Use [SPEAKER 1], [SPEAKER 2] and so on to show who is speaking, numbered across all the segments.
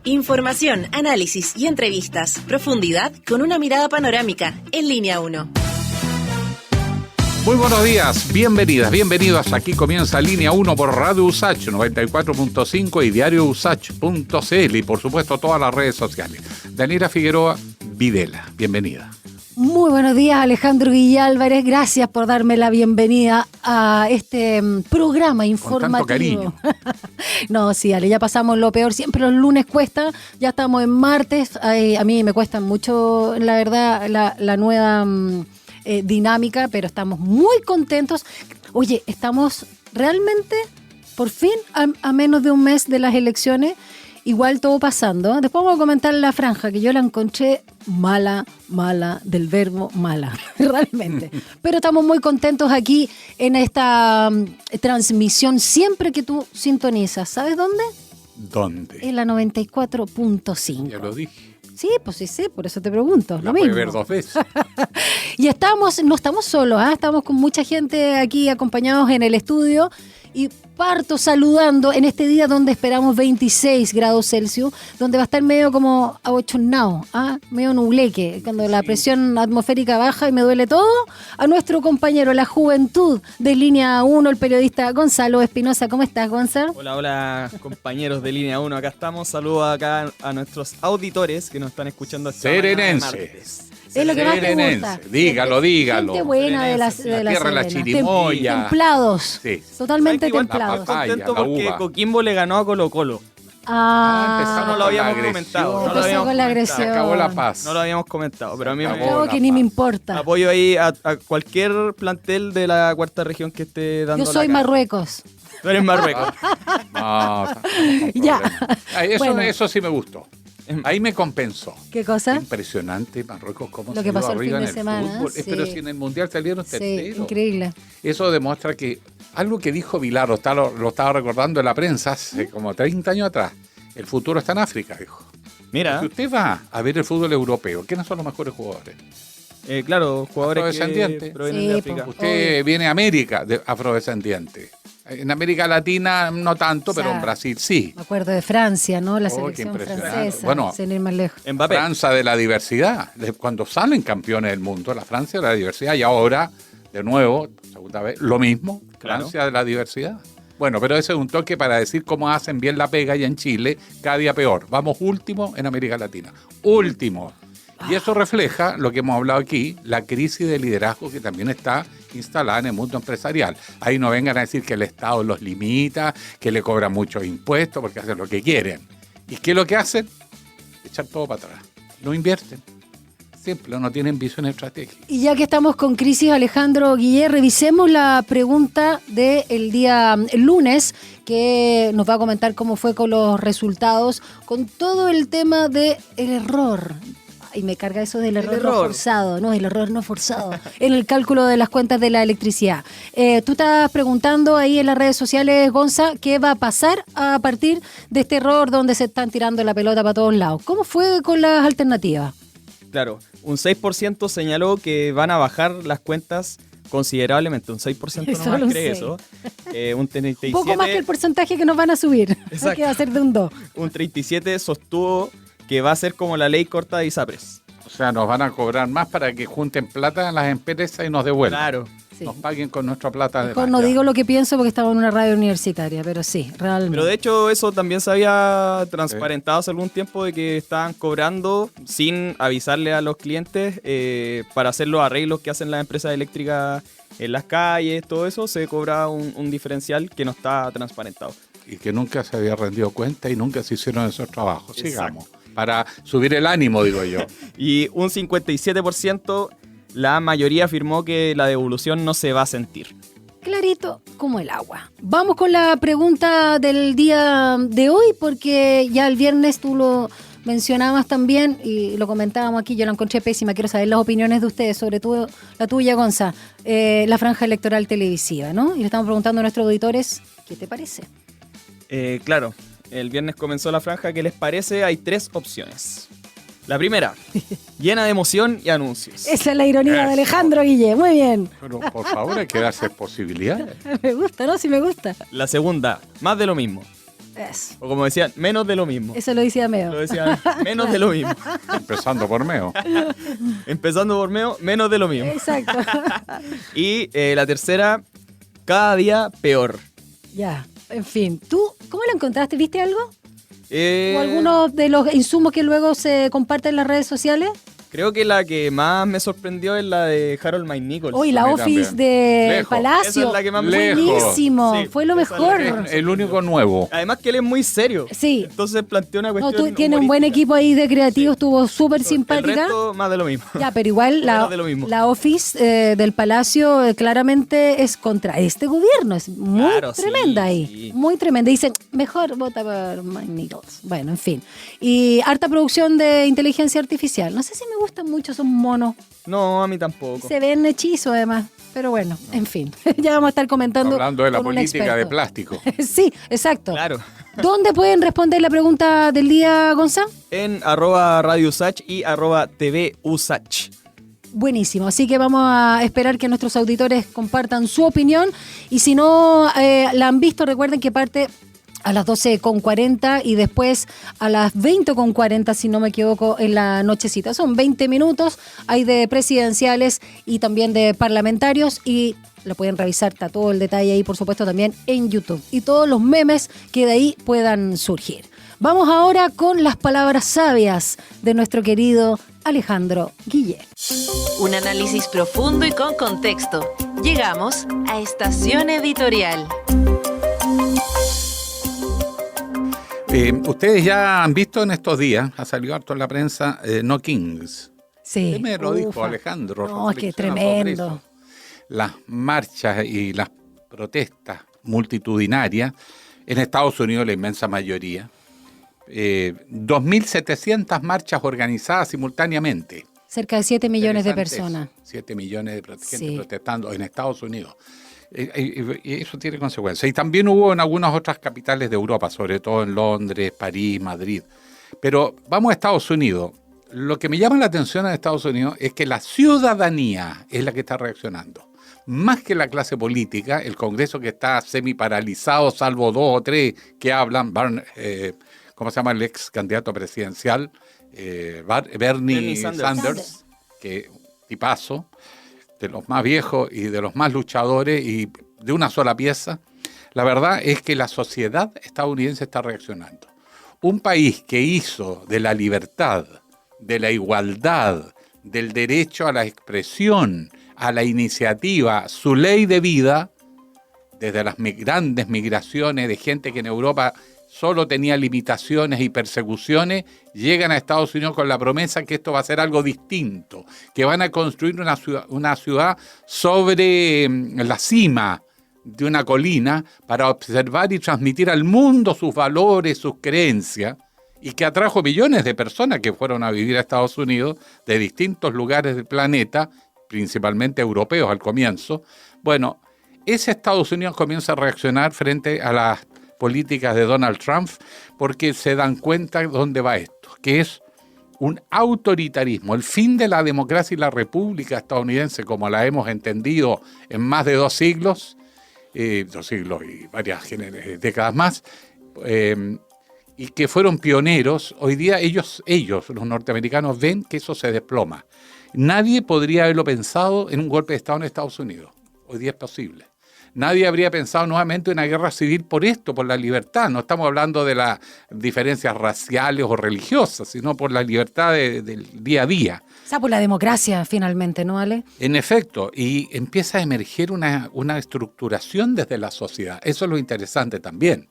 [SPEAKER 1] Información, análisis y entrevistas. Profundidad con una mirada panorámica. En Línea 1.
[SPEAKER 2] Muy buenos días, bienvenidas, bienvenidos. Aquí comienza Línea 1 por Radio USACH 94.5 y Diario USACH.cl y por supuesto todas las redes sociales. Daniela Figueroa Videla, bienvenida.
[SPEAKER 3] Muy buenos días, Alejandro Guillé Álvarez. Gracias por darme la bienvenida a este programa informativo.
[SPEAKER 2] Con tanto cariño.
[SPEAKER 3] No, sí, Ale, ya pasamos lo peor. Siempre los lunes cuesta. Ya estamos en martes. A mí me cuesta mucho, la verdad, la nueva dinámica, pero estamos muy contentos. Oye, estamos realmente, por fin, a menos de un mes de las elecciones. Igual todo pasando. Después vamos a comentar la franja, que yo la encontré mala, del verbo mala, realmente. Pero estamos muy contentos aquí en esta transmisión, siempre que tú sintonizas. ¿Sabes dónde?
[SPEAKER 2] ¿Dónde?
[SPEAKER 3] En la 94.5.
[SPEAKER 2] Ya lo dije.
[SPEAKER 3] Sí, pues sí sé, por eso te pregunto.
[SPEAKER 2] La
[SPEAKER 3] lo
[SPEAKER 2] puede
[SPEAKER 3] mismo.
[SPEAKER 2] ver 2 veces.
[SPEAKER 3] Y no estamos solos, estamos con mucha gente aquí acompañados en el estudio. Y parto saludando en este día donde esperamos 26 grados Celsius, donde va a estar medio como abochornado, medio nubleque, cuando la presión atmosférica baja y me duele todo, a nuestro compañero, la juventud de Línea 1, el periodista Gonzalo Espinosa. ¿Cómo estás, Gonzalo?
[SPEAKER 4] Hola, compañeros de Línea 1, acá estamos. Saludos acá a nuestros auditores que nos están escuchando esta
[SPEAKER 2] Serenense.
[SPEAKER 4] mañana de martes.
[SPEAKER 3] Es lo que más te gusta.
[SPEAKER 2] Dígalo.
[SPEAKER 3] Gente buena de la
[SPEAKER 2] tierra de la
[SPEAKER 3] Serena.
[SPEAKER 2] chirimoya.
[SPEAKER 3] Templados.
[SPEAKER 2] Sí.
[SPEAKER 3] Totalmente
[SPEAKER 4] Igual
[SPEAKER 3] templados.
[SPEAKER 2] la papaya,
[SPEAKER 4] Contento
[SPEAKER 2] la
[SPEAKER 4] porque
[SPEAKER 2] uva.
[SPEAKER 4] Coquimbo le ganó a Colo-Colo.
[SPEAKER 2] empezamos
[SPEAKER 4] No lo
[SPEAKER 2] con la
[SPEAKER 4] habíamos
[SPEAKER 2] agresión.
[SPEAKER 4] comentado.
[SPEAKER 3] Empezó con la agresión.
[SPEAKER 2] Se acabó la paz.
[SPEAKER 4] No lo habíamos comentado, pero a mí
[SPEAKER 2] Se
[SPEAKER 4] me
[SPEAKER 2] acabó.
[SPEAKER 3] Creo que ni me importa.
[SPEAKER 4] apoyo ahí a cualquier plantel de la cuarta región que esté dando
[SPEAKER 3] Yo soy
[SPEAKER 4] la cara.
[SPEAKER 3] Marruecos.
[SPEAKER 4] Tú eres Marruecos.
[SPEAKER 2] No,
[SPEAKER 3] Ya. Bueno.
[SPEAKER 2] Eso sí me gustó. Ahí me compensó.
[SPEAKER 3] ¿Qué cosa?
[SPEAKER 2] Impresionante Marruecos cómo
[SPEAKER 3] Lo que
[SPEAKER 2] salió
[SPEAKER 3] pasó el
[SPEAKER 2] arriba
[SPEAKER 3] fin de
[SPEAKER 2] en el
[SPEAKER 3] semana,
[SPEAKER 2] fútbol.
[SPEAKER 3] sí.
[SPEAKER 2] Pero si en el Mundial salieron
[SPEAKER 3] Sí,
[SPEAKER 2] terceros.
[SPEAKER 3] increíble.
[SPEAKER 2] Eso demuestra que algo que dijo Vilar, lo estaba recordando en la prensa hace como 30 años atrás, el futuro está en África, dijo.
[SPEAKER 4] Mira,
[SPEAKER 2] Si usted va a ver el fútbol europeo, ¿quiénes son los mejores jugadores?
[SPEAKER 4] claro, jugadores que
[SPEAKER 2] Afrodescendientes.
[SPEAKER 4] provienen
[SPEAKER 3] Sí,
[SPEAKER 4] de África.
[SPEAKER 3] pues.
[SPEAKER 2] Usted
[SPEAKER 3] Obvio.
[SPEAKER 2] viene a América de afrodescendiente. En América Latina no tanto,
[SPEAKER 3] O sea,
[SPEAKER 2] pero en Brasil sí.
[SPEAKER 3] Me acuerdo de Francia, ¿no? La
[SPEAKER 2] Oh, qué
[SPEAKER 3] selección
[SPEAKER 2] impresionante.
[SPEAKER 3] francesa.
[SPEAKER 2] Bueno,
[SPEAKER 3] sin ir más lejos.
[SPEAKER 4] Mbappé.
[SPEAKER 2] Francia de la diversidad. Cuando salen campeones del mundo, la Francia de la diversidad. Y ahora, de nuevo, segunda vez, lo mismo,
[SPEAKER 4] Claro.
[SPEAKER 2] Francia de la diversidad. Bueno, pero ese es un toque para decir cómo hacen bien la pega y en Chile cada día peor. Vamos último en América Latina. Último. Y eso refleja lo que hemos hablado aquí, la crisis de liderazgo que también está instalada en el mundo empresarial. Ahí no vengan a decir que el Estado los limita, que le cobran muchos impuestos porque hacen lo que quieren. ¿Y qué es lo que hacen? Echar todo para atrás. No invierten. Simple, no tienen visión estratégica.
[SPEAKER 3] Y ya que estamos con crisis, Alejandro Guillé, revisemos la pregunta del día lunes, que nos va a comentar cómo fue con los resultados, con todo el tema del error. Y me carga eso del error no forzado, no, el error no forzado, en el cálculo de las cuentas de la electricidad. Tú estás preguntando ahí en las redes sociales, Gonza, ¿qué va a pasar a partir de este error donde se están tirando la pelota para todos lados? ¿Cómo fue con las alternativas?
[SPEAKER 4] Claro, un 6% señaló que van a bajar las cuentas considerablemente. Un 6%
[SPEAKER 3] Solo
[SPEAKER 4] nomás
[SPEAKER 3] un
[SPEAKER 4] cree
[SPEAKER 3] 6.
[SPEAKER 4] eso. Un 37%,
[SPEAKER 3] Un poco más que el porcentaje que nos van a subir,
[SPEAKER 4] Exacto.
[SPEAKER 3] que va a ser de un 2.
[SPEAKER 4] un 37% sostuvo que va a ser como la ley corta de ISAPRES.
[SPEAKER 2] O sea, nos van a cobrar más para que junten plata en las empresas y nos devuelvan.
[SPEAKER 4] Claro.
[SPEAKER 3] Sí.
[SPEAKER 2] Nos paguen con nuestra plata.
[SPEAKER 3] Mejor no digo lo que pienso porque estaba en una radio universitaria, pero sí, realmente.
[SPEAKER 4] Pero de hecho eso también se había transparentado hace algún tiempo, de que estaban cobrando sin avisarle a los clientes para hacer los arreglos que hacen las empresas eléctricas en las calles, todo eso se cobra un diferencial que no está transparentado.
[SPEAKER 2] Y que nunca se había rendido cuenta y nunca se hicieron esos trabajos.
[SPEAKER 4] Exacto.
[SPEAKER 2] Sigamos. Para subir el ánimo, digo yo.
[SPEAKER 4] Y un 57%, la mayoría afirmó que la devolución no se va a sentir.
[SPEAKER 3] Clarito como el agua. Vamos con la pregunta del día de hoy, porque ya el viernes tú lo mencionabas también y lo comentábamos aquí, yo la encontré pésima. Quiero saber las opiniones de ustedes, sobre todo la tuya, Gonza, la franja electoral televisiva, ¿no? Y le estamos preguntando a nuestros auditores, ¿qué te parece?
[SPEAKER 4] Claro, el viernes comenzó la franja. ¿Qué les parece? Hay 3 opciones. La primera, llena de emoción y anuncios.
[SPEAKER 3] Esa es la ironía
[SPEAKER 2] Eso.
[SPEAKER 3] de Alejandro Guillé, muy bien.
[SPEAKER 2] Pero por favor hay que darse posibilidades.
[SPEAKER 3] Me gusta, ¿no? Sí me gusta.
[SPEAKER 4] La segunda, más de lo mismo.
[SPEAKER 3] Eso.
[SPEAKER 4] O como decían, menos de lo mismo.
[SPEAKER 3] Eso lo decía Meo.
[SPEAKER 4] Lo decían, menos de lo mismo.
[SPEAKER 2] Empezando por Meo.
[SPEAKER 4] Empezando por Meo, menos de lo mismo.
[SPEAKER 3] Exacto.
[SPEAKER 4] Y la tercera, cada día peor.
[SPEAKER 3] Ya, en fin. ¿Tú cómo lo encontraste? ¿Viste algo?
[SPEAKER 4] Eh,
[SPEAKER 3] ¿O alguno de los insumos que luego se comparten en las redes sociales?
[SPEAKER 4] Creo que la que más me sorprendió es la de Harold Mike Nichols.
[SPEAKER 3] Hoy la
[SPEAKER 2] a mí
[SPEAKER 3] Office
[SPEAKER 2] también.
[SPEAKER 3] de
[SPEAKER 2] Lejos.
[SPEAKER 3] Palacio.
[SPEAKER 4] Esa es la que más me
[SPEAKER 2] Lejos.
[SPEAKER 3] Buenísimo.
[SPEAKER 4] Sí,
[SPEAKER 3] Fue lo
[SPEAKER 4] esa es
[SPEAKER 3] mejor.
[SPEAKER 4] la que-
[SPEAKER 2] El único nuevo.
[SPEAKER 4] Además que él es muy serio.
[SPEAKER 3] Sí.
[SPEAKER 4] Entonces planteó una
[SPEAKER 3] No,
[SPEAKER 4] cuestión
[SPEAKER 3] tú tienes un buen
[SPEAKER 4] humorística.
[SPEAKER 3] equipo ahí de creativos, estuvo súper
[SPEAKER 4] El
[SPEAKER 3] simpática.
[SPEAKER 4] resto, más de lo mismo.
[SPEAKER 3] Ya, pero igual
[SPEAKER 4] Menos de lo mismo.
[SPEAKER 3] la Office del Palacio claramente es contra este gobierno. Es muy
[SPEAKER 4] Claro, sí,
[SPEAKER 3] tremenda ahí.
[SPEAKER 4] sí.
[SPEAKER 3] Muy tremenda. Dicen, mejor vota por Mike Nichols. Bueno, en fin. Y harta producción de inteligencia artificial. No sé si me gustan mucho esos monos.
[SPEAKER 4] No, a mí tampoco.
[SPEAKER 3] Se ven hechizos además. Pero bueno, en fin. Ya vamos a estar comentando.
[SPEAKER 2] Hablando de la
[SPEAKER 3] con un
[SPEAKER 2] política de
[SPEAKER 3] experto.
[SPEAKER 2] plástico.
[SPEAKER 3] Sí, exacto.
[SPEAKER 4] Claro.
[SPEAKER 3] ¿Dónde pueden responder la pregunta del día, Gonzalo?
[SPEAKER 4] En @Radio Usach y @TV Usach.
[SPEAKER 3] Buenísimo, así que vamos a esperar que nuestros auditores compartan su opinión y si no la han visto, recuerden que parte a las 12:40 y después a las 20:40, si no me equivoco, en la nochecita. Son 20 minutos, hay de presidenciales y también de parlamentarios y lo pueden revisar, está todo el detalle ahí, por supuesto, también en YouTube y todos los memes que de ahí puedan surgir. Vamos ahora con las palabras sabias de nuestro querido Alejandro Guillén.
[SPEAKER 1] Un análisis profundo y con contexto. Llegamos a Estación Editorial.
[SPEAKER 2] Ustedes ya han visto en estos días, ha salido harto en la prensa, No Kings.
[SPEAKER 3] Sí.
[SPEAKER 2] Usted me lo dijo,
[SPEAKER 3] Ufa.
[SPEAKER 2] Alejandro.
[SPEAKER 3] No, es que
[SPEAKER 2] reflexiona sobre
[SPEAKER 3] tremendo.
[SPEAKER 2] eso. Las marchas y las protestas multitudinarias, en Estados Unidos la inmensa mayoría, 2.700 marchas organizadas simultáneamente.
[SPEAKER 3] Cerca de 7 millones de
[SPEAKER 2] Interesante
[SPEAKER 3] personas.
[SPEAKER 2] eso. 7 millones de gente
[SPEAKER 3] Sí.
[SPEAKER 2] protestando en Estados Unidos. Y eso tiene consecuencias. Y también hubo en algunas otras capitales de Europa, sobre todo en Londres, París, Madrid. Pero vamos a Estados Unidos. Lo que me llama la atención en Estados Unidos es que la ciudadanía es la que está reaccionando. Más que la clase política, el Congreso que está semi-paralizado, salvo 2 o 3 que hablan, ¿cómo se llama el ex candidato presidencial? Bernie Sanders, que tipazo, de los más viejos y de los más luchadores y de una sola pieza. La verdad es que la sociedad estadounidense está reaccionando. Un país que hizo de la libertad, de la igualdad, del derecho a la expresión, a la iniciativa, su ley de vida, desde las grandes migraciones de gente que en Europa solo tenía limitaciones y persecuciones, llegan a Estados Unidos con la promesa que esto va a ser algo distinto, que van a construir una ciudad sobre la cima de una colina para observar y transmitir al mundo sus valores, sus creencias, y que atrajo millones de personas que fueron a vivir a Estados Unidos de distintos lugares del planeta, principalmente europeos al comienzo. Bueno, ese Estados Unidos comienza a reaccionar frente a las políticas de Donald Trump porque se dan cuenta de dónde va esto, que es un autoritarismo, el fin de la democracia y la república estadounidense como la hemos entendido en más de 2 siglos, 2 siglos y varias décadas más, y que fueron pioneros. Hoy día ellos, los norteamericanos, ven que eso se desploma. Nadie podría haberlo pensado en un golpe de Estado en Estados Unidos. Hoy día es posible. Nadie habría pensado nuevamente en una guerra civil por esto, por la libertad. No estamos hablando de las diferencias raciales o religiosas, sino por la libertad del día a día.
[SPEAKER 3] O sea, por la democracia finalmente, ¿no, Ale?
[SPEAKER 2] En efecto, y empieza a emerger una estructuración desde la sociedad. Eso es lo interesante también.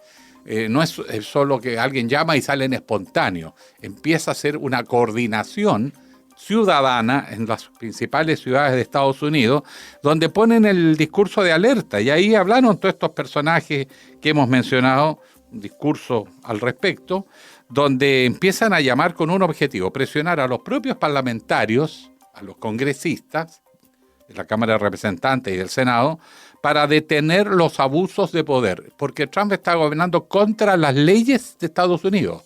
[SPEAKER 2] No es solo que alguien llama y salen espontáneos. Empieza a ser una coordinación ciudadana en las principales ciudades de Estados Unidos, donde ponen el discurso de alerta, y ahí hablaron todos estos personajes que hemos mencionado, un discurso al respecto, donde empiezan a llamar con un objetivo, presionar a los propios parlamentarios, a los congresistas, de la Cámara de Representantes y del Senado, para detener los abusos de poder, porque Trump está gobernando contra las leyes de Estados Unidos,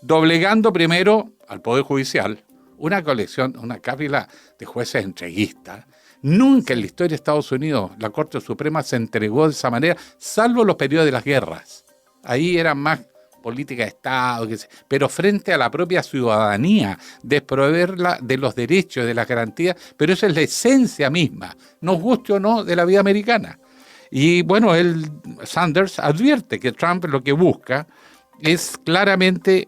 [SPEAKER 2] doblegando primero al Poder Judicial, una colección, una cápila de jueces entreguistas. Nunca en la historia de Estados Unidos la Corte Suprema se entregó de esa manera, salvo los periodos de las guerras. Ahí eran más política de Estado, pero frente a la propia ciudadanía, desproveerla de los derechos, de las garantías, pero esa es la esencia misma, nos guste o no, de la vida americana. Y bueno, Sanders advierte que Trump lo que busca es claramente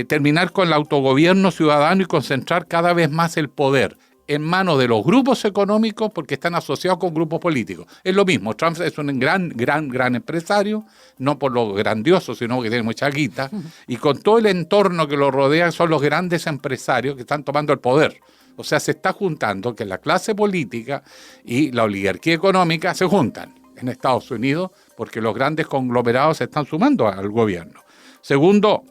[SPEAKER 2] terminar con el autogobierno ciudadano y concentrar cada vez más el poder en manos de los grupos económicos porque están asociados con grupos políticos. Es lo mismo, Trump es un gran empresario, no por lo grandioso, sino que tiene mucha guita, y con todo el entorno que lo rodea son los grandes empresarios que están tomando el poder. O sea, se está juntando que la clase política y la oligarquía económica se juntan en Estados Unidos porque los grandes conglomerados se están sumando al gobierno. Segundo,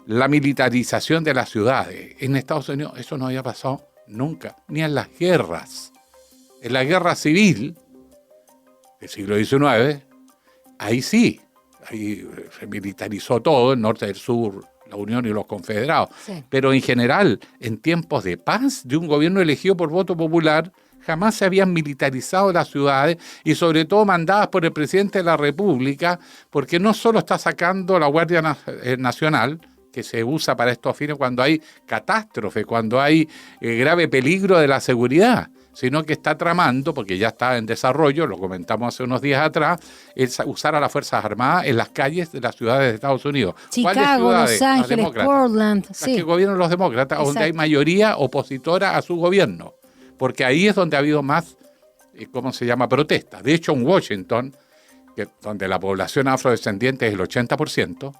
[SPEAKER 2] la militarización de las ciudades. En Estados Unidos eso no había pasado nunca, ni en las guerras. En la guerra civil del siglo XIX, ahí sí, ahí se militarizó todo, el norte, el sur, la Unión y los confederados.
[SPEAKER 3] Sí.
[SPEAKER 2] Pero en general, en tiempos de paz, de un gobierno elegido por voto popular, jamás se habían militarizado las ciudades y sobre todo mandadas por el presidente de la República, porque no solo está sacando la Guardia Nacional, que se usa para estos fines cuando hay catástrofe, cuando hay grave peligro de la seguridad, sino que está tramando, porque ya está en desarrollo, lo comentamos hace unos días atrás, es usar a las Fuerzas Armadas en las calles de las ciudades de Estados Unidos.
[SPEAKER 3] Chicago, Los Ángeles, Portland,
[SPEAKER 2] las
[SPEAKER 3] sí.
[SPEAKER 2] que gobiernan los demócratas,
[SPEAKER 3] Exacto.
[SPEAKER 2] donde hay mayoría opositora a su gobierno, porque ahí es donde ha habido más, protestas. De hecho, en Washington, donde la población afrodescendiente es el 80%,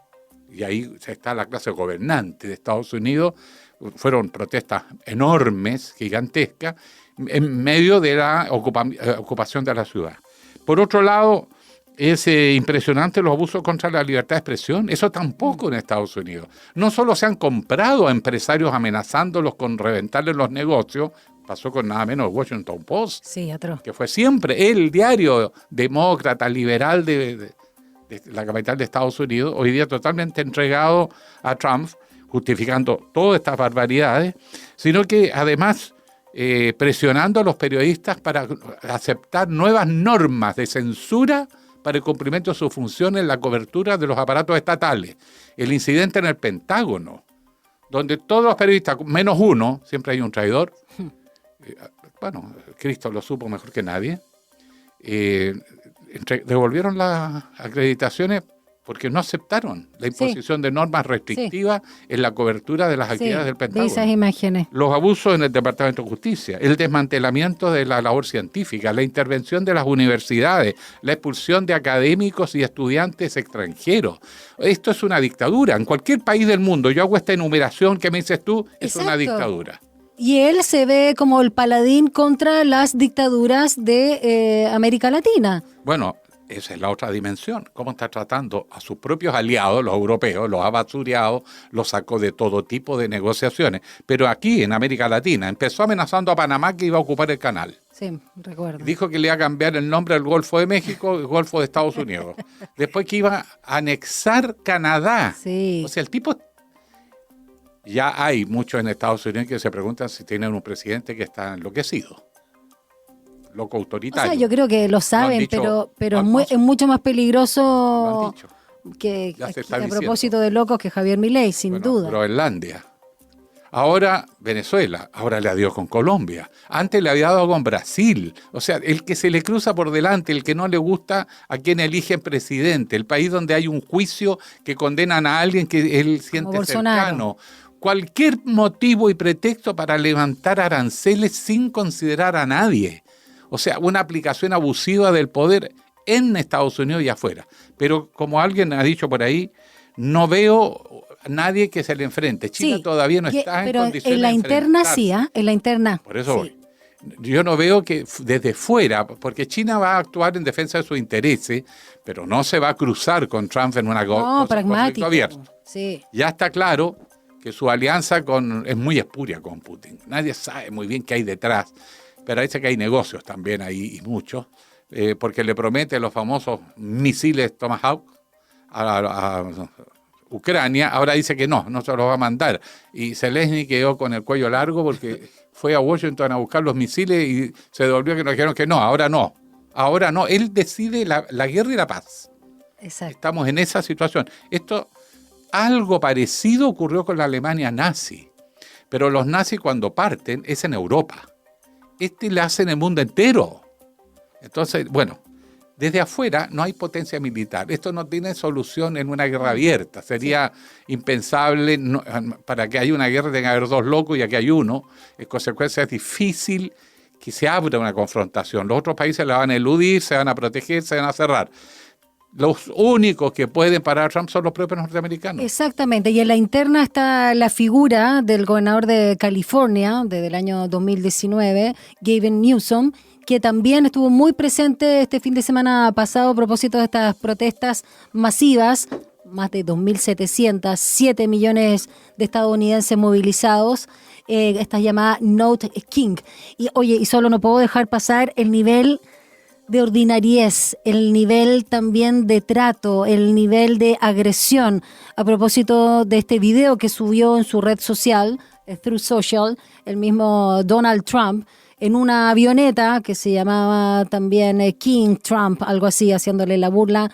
[SPEAKER 2] y ahí está la clase gobernante de Estados Unidos, fueron protestas enormes, gigantescas, en medio de la ocupación de la ciudad. Por otro lado, es impresionante los abusos contra la libertad de expresión. Eso tampoco en Estados Unidos. No solo se han comprado a empresarios amenazándolos con reventarles los negocios, pasó con nada menos el Washington Post,
[SPEAKER 3] Sí, atroz.
[SPEAKER 2] que fue siempre el diario demócrata, liberal de la capital de Estados Unidos, hoy día totalmente entregado a Trump, justificando todas estas barbaridades, sino que además presionando a los periodistas para aceptar nuevas normas de censura para el cumplimiento de sus funciones en la cobertura de los aparatos estatales. El incidente en el Pentágono, donde todos los periodistas, menos uno, siempre hay un traidor, bueno, Cristo lo supo mejor que nadie, devolvieron las acreditaciones porque no aceptaron la imposición de normas restrictivas en la cobertura de las actividades del
[SPEAKER 3] De
[SPEAKER 2] Pentágono.
[SPEAKER 3] esas imágenes.
[SPEAKER 2] Los abusos en el Departamento de Justicia, el desmantelamiento de la labor científica, la intervención de las universidades, la expulsión de académicos y estudiantes extranjeros. Esto es una dictadura. En cualquier país del mundo, yo hago esta enumeración que me dices tú, es una
[SPEAKER 3] Exacto.
[SPEAKER 2] dictadura.
[SPEAKER 3] Y él se ve como el paladín contra las dictaduras de América Latina.
[SPEAKER 2] Bueno, esa es la otra dimensión. Cómo está tratando a sus propios aliados, los europeos, los ha basureado, los sacó de todo tipo de negociaciones. Pero aquí, en América Latina, empezó amenazando a Panamá que iba a ocupar el canal.
[SPEAKER 3] Sí, recuerdo.
[SPEAKER 2] Dijo que le iba a cambiar el nombre al Golfo de México, el Golfo de Estados Unidos. Después que iba a anexar Canadá.
[SPEAKER 3] Sí.
[SPEAKER 2] O sea, el tipo... Ya hay muchos en Estados Unidos que se preguntan si tienen un presidente que está enloquecido. Loco
[SPEAKER 3] O
[SPEAKER 2] autoritario.
[SPEAKER 3] sea, yo creo que lo saben,
[SPEAKER 2] dicho
[SPEAKER 3] pero
[SPEAKER 2] algunos.
[SPEAKER 3] es mucho más
[SPEAKER 2] Lo
[SPEAKER 3] peligroso
[SPEAKER 2] han dicho.
[SPEAKER 3] que
[SPEAKER 2] Ya se
[SPEAKER 3] que
[SPEAKER 2] está
[SPEAKER 3] a
[SPEAKER 2] diciendo.
[SPEAKER 3] propósito de locos que Javier Milei, sin
[SPEAKER 2] Bueno,
[SPEAKER 3] duda.
[SPEAKER 2] Groenlandia. Ahora Venezuela, ahora le dio con Colombia. Antes le había dado con Brasil. O sea, el que se le cruza por delante, el que no le gusta a quien eligen presidente, el país donde hay un juicio que condenan a alguien que él siente
[SPEAKER 3] Bolsonaro.
[SPEAKER 2] cercano. Cualquier motivo y pretexto para levantar aranceles sin considerar a nadie. O sea, una aplicación abusiva del poder en Estados Unidos y afuera. Pero como alguien ha dicho por ahí, no veo a nadie que se le enfrente. China
[SPEAKER 3] Sí,
[SPEAKER 2] todavía no está en
[SPEAKER 3] pero
[SPEAKER 2] condiciones
[SPEAKER 3] en la
[SPEAKER 2] de
[SPEAKER 3] interna
[SPEAKER 2] enfrentarse.
[SPEAKER 3] sí, ¿ah? En la interna.
[SPEAKER 2] Por eso
[SPEAKER 3] sí.
[SPEAKER 2] voy. Yo no veo que desde fuera, porque China va a actuar en defensa de sus intereses, pero no se va a cruzar con Trump en una
[SPEAKER 3] No,
[SPEAKER 2] conflicto
[SPEAKER 3] pragmático.
[SPEAKER 2] abierto.
[SPEAKER 3] Sí.
[SPEAKER 2] Ya está claro que su alianza es muy espuria con Putin. Nadie sabe muy bien qué hay detrás, pero parece que hay negocios también ahí, y muchos, porque le promete los famosos misiles Tomahawk a Ucrania. Ahora dice que no se los va a mandar. Y Zelensky quedó con el cuello largo porque fue a Washington a buscar los misiles y se devolvió que nos dijeron que no. Ahora no. Él decide la guerra y la paz.
[SPEAKER 3] Exacto.
[SPEAKER 2] Estamos en esa situación. Esto Algo parecido ocurrió con la Alemania nazi, pero los nazis cuando parten es en Europa. Le hacen el mundo entero. Entonces, bueno, desde afuera no hay potencia militar. Esto no tiene solución en una guerra abierta. Sería impensable, para que haya una guerra tenga que haber dos locos y aquí hay uno. En consecuencia es difícil que se abra una confrontación. Los otros países la van a eludir, se van a proteger, se van a cerrar. Los únicos que pueden parar a Trump son los propios norteamericanos.
[SPEAKER 3] Exactamente, y en la interna está la figura del gobernador de California desde el año 2019, Gavin Newsom, que también estuvo muy presente este fin de semana pasado a propósito de estas protestas masivas, más de 2.700, 7 millones de estadounidenses movilizados, esta llamada Note King. Y oye, y solo no puedo dejar pasar el nivel de ordinariez, el nivel también de trato, el nivel de agresión, a propósito de este video que subió en su red social, Truth Social, el mismo Donald Trump, en una avioneta que se llamaba también King Trump, algo así, haciéndole la burla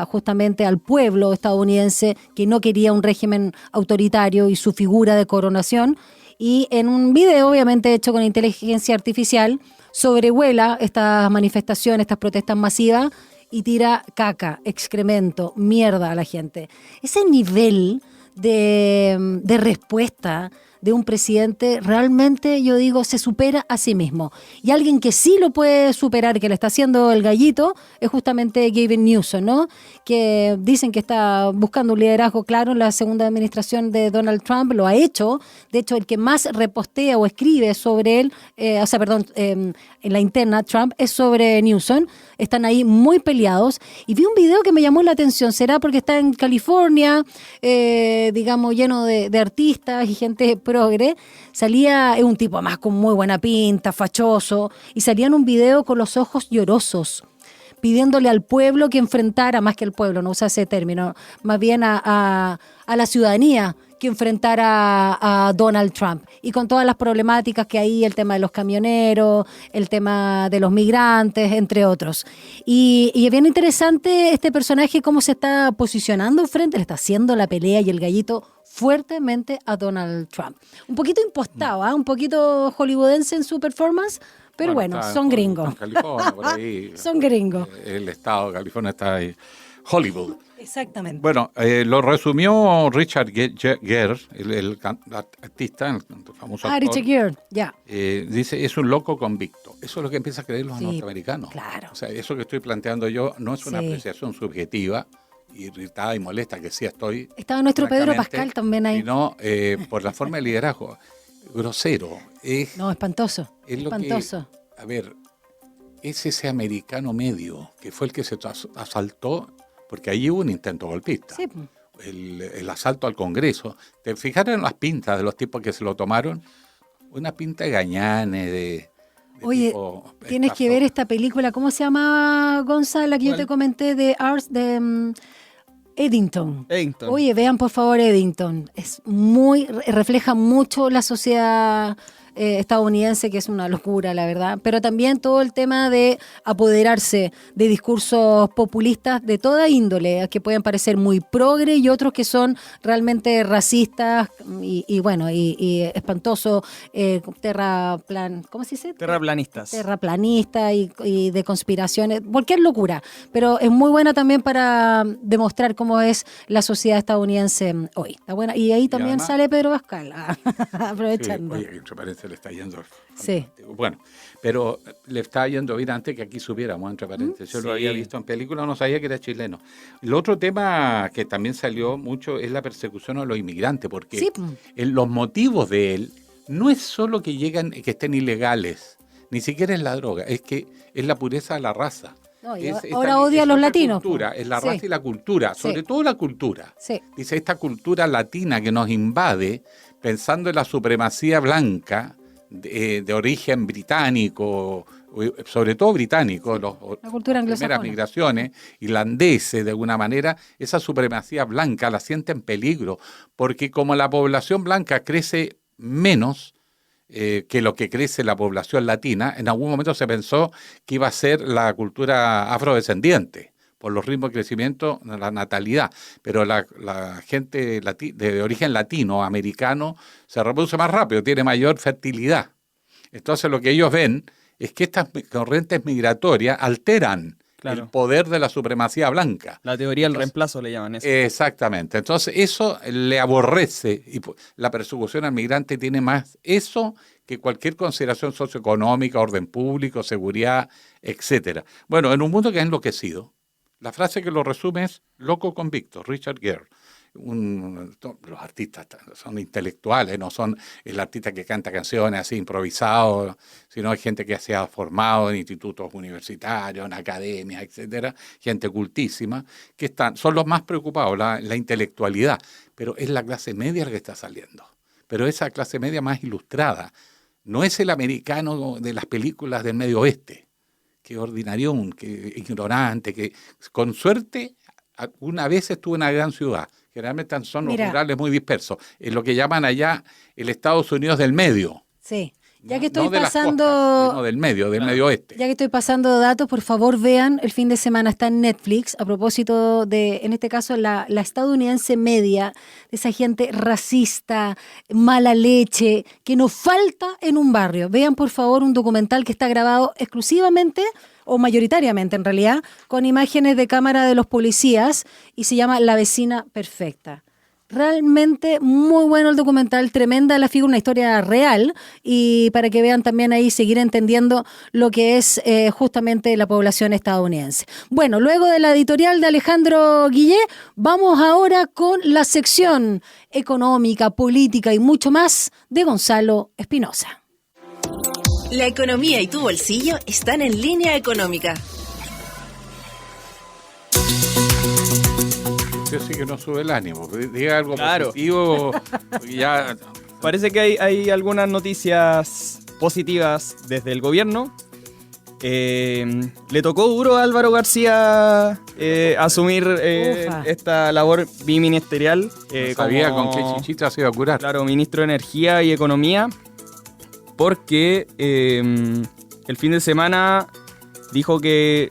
[SPEAKER 3] justamente al pueblo estadounidense que no quería un régimen autoritario y su figura de coronación. Y en un video, obviamente hecho con inteligencia artificial, sobrevuela estas manifestaciones, estas protestas masivas y tira caca, excremento, mierda a la gente. Ese nivel de respuesta de un presidente realmente, yo digo, se supera a sí mismo. Y alguien que sí lo puede superar, que le está haciendo el gallito, es justamente Gavin Newsom, ¿no? Que dicen que está buscando un liderazgo claro en la segunda administración de Donald Trump, lo ha hecho. De hecho, el que más repostea o escribe sobre él, en la interna Trump, es sobre Newsom. Están ahí muy peleados. Y vi un video que me llamó la atención. ¿Será porque está en California, digamos, lleno de artistas y gente progre? Salía un tipo más con muy buena pinta, fachoso, y salía en un video con los ojos llorosos, pidiéndole al pueblo que enfrentara, más que el pueblo, no usa ese término, más bien a la ciudadanía, que enfrentara a Donald Trump. Y con todas las problemáticas que hay, el tema de los camioneros, el tema de los migrantes, entre otros. Y es bien interesante este personaje, cómo se está posicionando enfrente, le está haciendo la pelea y el gallito fuertemente a Donald Trump. Un poquito impostado, un poquito hollywoodense en su performance, pero bueno, son gringos.
[SPEAKER 2] California, por ahí.
[SPEAKER 3] Son gringos.
[SPEAKER 2] El estado de California está ahí. Hollywood.
[SPEAKER 3] Exactamente.
[SPEAKER 2] Bueno, lo resumió Richard Gere, el artista, el famoso actor.
[SPEAKER 3] Richard Gere, ya.
[SPEAKER 2] Dice, es un loco convicto. Eso es lo que empiezan a creer los norteamericanos.
[SPEAKER 3] Claro.
[SPEAKER 2] O sea, eso que estoy planteando yo no es una apreciación subjetiva, irritada y molesta, que sí estoy.
[SPEAKER 3] Estaba nuestro Pedro Pascal también ahí.
[SPEAKER 2] Sino por la forma de liderazgo. Grosero.
[SPEAKER 3] No, espantoso.
[SPEAKER 2] Es
[SPEAKER 3] espantoso.
[SPEAKER 2] A ver, es ese americano medio que fue el que se asaltó, porque allí hubo un intento golpista.
[SPEAKER 3] Sí.
[SPEAKER 2] El asalto al Congreso. ¿Te fijaron en las pintas de los tipos que se lo tomaron? Una pinta de gañanes, de
[SPEAKER 3] Oye, tienes que ver esta película, ¿cómo se llama, Gonzalo? La que yo te comenté de Ars, de Eddington. Oye, vean por favor Eddington. Refleja mucho la sociedad estadounidense, que es una locura, la verdad, pero también todo el tema de apoderarse de discursos populistas de toda índole, que pueden parecer muy progre y otros que son realmente racistas y espantoso, ¿cómo se dice?
[SPEAKER 4] Terraplanistas.
[SPEAKER 3] Terraplanista y de conspiraciones, cualquier locura, pero es muy buena también para demostrar cómo es la sociedad estadounidense hoy. Está buena. Y ahí también además, sale Pedro Pascal, aprovechando.
[SPEAKER 2] Sí, oye, le está yendo.
[SPEAKER 3] Sí.
[SPEAKER 2] Bueno, pero le está yendo bien antes que aquí supiéramos, entre paréntesis. Yo lo había visto en películas, no sabía que era chileno. El otro tema que también salió mucho es la persecución a los inmigrantes, porque los motivos de él no es solo que llegan, que estén ilegales, ni siquiera es la droga, es que es la pureza de la raza.
[SPEAKER 3] No, ahora odia a los latinos.
[SPEAKER 2] Es la raza y la cultura, sobre todo la cultura.
[SPEAKER 3] Sí.
[SPEAKER 2] Dice, esta cultura latina que nos invade, pensando en la supremacía blanca de origen británico, sobre todo británico,
[SPEAKER 3] la cultura
[SPEAKER 2] las primeras migraciones irlandeses, de alguna manera, esa supremacía blanca la siente en peligro, porque como la población blanca crece menos que lo que crece la población latina, en algún momento se pensó que iba a ser la cultura afrodescendiente, por los ritmos de crecimiento de la natalidad, pero la gente de origen latino, americano, se reproduce más rápido, tiene mayor fertilidad. Entonces lo que ellos ven es que estas corrientes migratorias alteran el poder de la supremacía blanca.
[SPEAKER 4] La teoría del reemplazo le llaman eso.
[SPEAKER 2] Exactamente. Entonces eso le aborrece, y la persecución al migrante tiene más eso que cualquier consideración socioeconómica, orden público, seguridad, etcétera. Bueno, en un mundo que ha enloquecido, la frase que lo resume es loco convicto, Richard Gere. Los artistas son intelectuales, no son el artista que canta canciones así improvisado, sino hay gente que se ha formado en institutos universitarios, en academias, etcétera, gente cultísima, que son los más preocupados, la intelectualidad, pero es la clase media la que está saliendo, pero esa clase media más ilustrada, no es el americano de las películas del Medio Oeste, que ordinarión, que ignorante, que con suerte una vez estuvo en una gran ciudad. Generalmente en zonas rurales muy dispersos, en lo que llaman allá el Estados Unidos del medio.
[SPEAKER 3] Sí. Ya que estoy
[SPEAKER 2] no de
[SPEAKER 3] pasando...
[SPEAKER 2] las costas, sino del medio oeste.
[SPEAKER 3] Ya que estoy pasando datos, por favor vean, el fin de semana está en Netflix, a propósito de, en este caso, la estadounidense media, de esa gente racista, mala leche, que nos falta en un barrio. Vean, por favor, un documental que está grabado exclusivamente, o mayoritariamente en realidad, con imágenes de cámara de los policías, y se llama La vecina perfecta. Realmente muy bueno el documental, tremenda la figura, una historia real, y para que vean también ahí, seguir entendiendo lo que es justamente la población estadounidense. Bueno, luego de la editorial de Alejandro Guillé, vamos ahora con la sección económica, política y mucho más de Gonzalo Espinosa.
[SPEAKER 1] La economía y tu bolsillo están en Línea Económica.
[SPEAKER 2] Yo sí que no sube el ánimo. Diga algo positivo. Ya.
[SPEAKER 4] Parece que hay algunas noticias positivas desde el gobierno. Le tocó duro a Álvaro García asumir esta labor biministerial.
[SPEAKER 2] No sabía con qué chichita se iba a curar.
[SPEAKER 4] Claro, ministro de Energía y Economía. Porque el fin de semana dijo que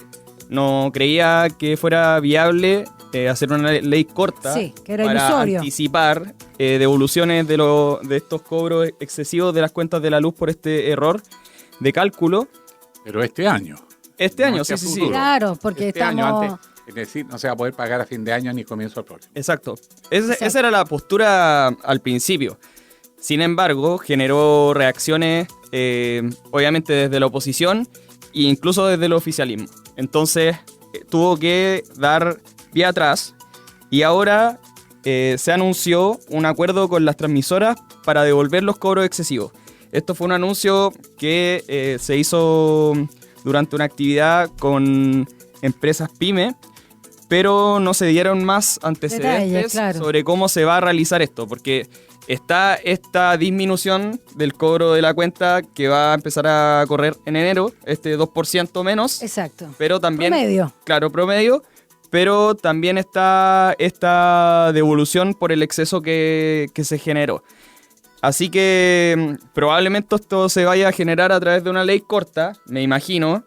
[SPEAKER 4] no creía que fuera viable hacer una ley corta
[SPEAKER 3] que era
[SPEAKER 4] para
[SPEAKER 3] ilusorio.
[SPEAKER 4] Anticipar devoluciones de estos cobros excesivos de las cuentas de la luz por este error de cálculo.
[SPEAKER 2] Pero este año.
[SPEAKER 4] Este año, sí.
[SPEAKER 3] Claro, porque
[SPEAKER 2] año
[SPEAKER 3] estamos...
[SPEAKER 2] antes, es decir, no se va a poder pagar a fin de año ni comienzo del próximo.
[SPEAKER 4] Exacto. Esa era la postura al principio. Sin embargo, generó reacciones, obviamente desde la oposición e incluso desde el oficialismo. Entonces, tuvo que dar pie atrás y ahora se anunció un acuerdo con las transmisoras para devolver los cobros excesivos. Esto fue un anuncio que se hizo durante una actividad con empresas PYME, pero no se dieron más antecedentes sobre cómo se va a realizar esto, porque está esta disminución del cobro de la cuenta que va a empezar a correr en enero, 2% menos.
[SPEAKER 3] Exacto.
[SPEAKER 4] Pero también,
[SPEAKER 3] promedio.
[SPEAKER 4] Claro, promedio. Pero también está esta devolución por el exceso que se generó. Así que probablemente esto se vaya a generar a través de una ley corta, me imagino.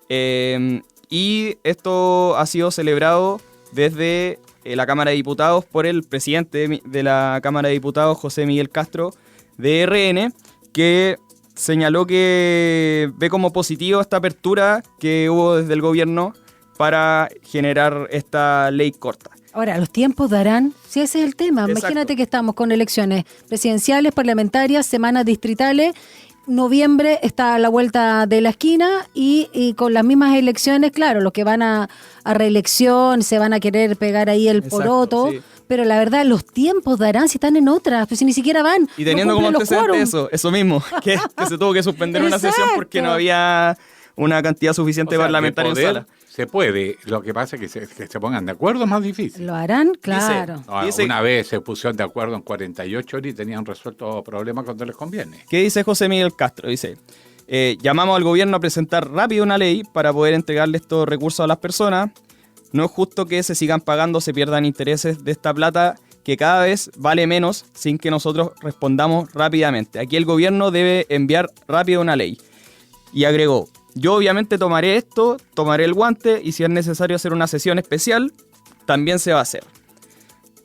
[SPEAKER 4] Y esto ha sido celebrado desde la Cámara de Diputados por el presidente de la Cámara de Diputados, José Miguel Castro, de RN, que señaló que ve como positivo esta apertura que hubo desde el gobierno para generar esta ley corta.
[SPEAKER 3] Ahora, los tiempos darán, si ese es el tema.
[SPEAKER 4] Exacto.
[SPEAKER 3] Imagínate que estamos con elecciones presidenciales, parlamentarias, semanas distritales. Noviembre está a la vuelta de la esquina y con las mismas elecciones, claro, los que van a reelección se van a querer pegar ahí el poroto, sí. Pero la verdad, los tiempos darán si están en otras, pues si ni siquiera van.
[SPEAKER 4] Y teniendo como antecedente eso mismo, que se tuvo que suspender una sesión porque no había una cantidad suficiente parlamentaria en sala.
[SPEAKER 2] Se puede, lo que pasa es que se pongan de acuerdo es más difícil.
[SPEAKER 3] ¿Lo harán? Claro.
[SPEAKER 2] Dice, una vez se pusieron de acuerdo en 48 horas y tenían resuelto problemas cuando les conviene.
[SPEAKER 4] ¿Qué dice José Miguel Castro? Dice, llamamos al gobierno a presentar rápido una ley para poder entregarle estos recursos a las personas. No es justo que se sigan pagando, se pierdan intereses de esta plata que cada vez vale menos sin que nosotros respondamos rápidamente. Aquí el gobierno debe enviar rápido una ley. Y agregó, yo obviamente tomaré esto, tomaré el guante y si es necesario hacer una sesión especial, también se va a hacer.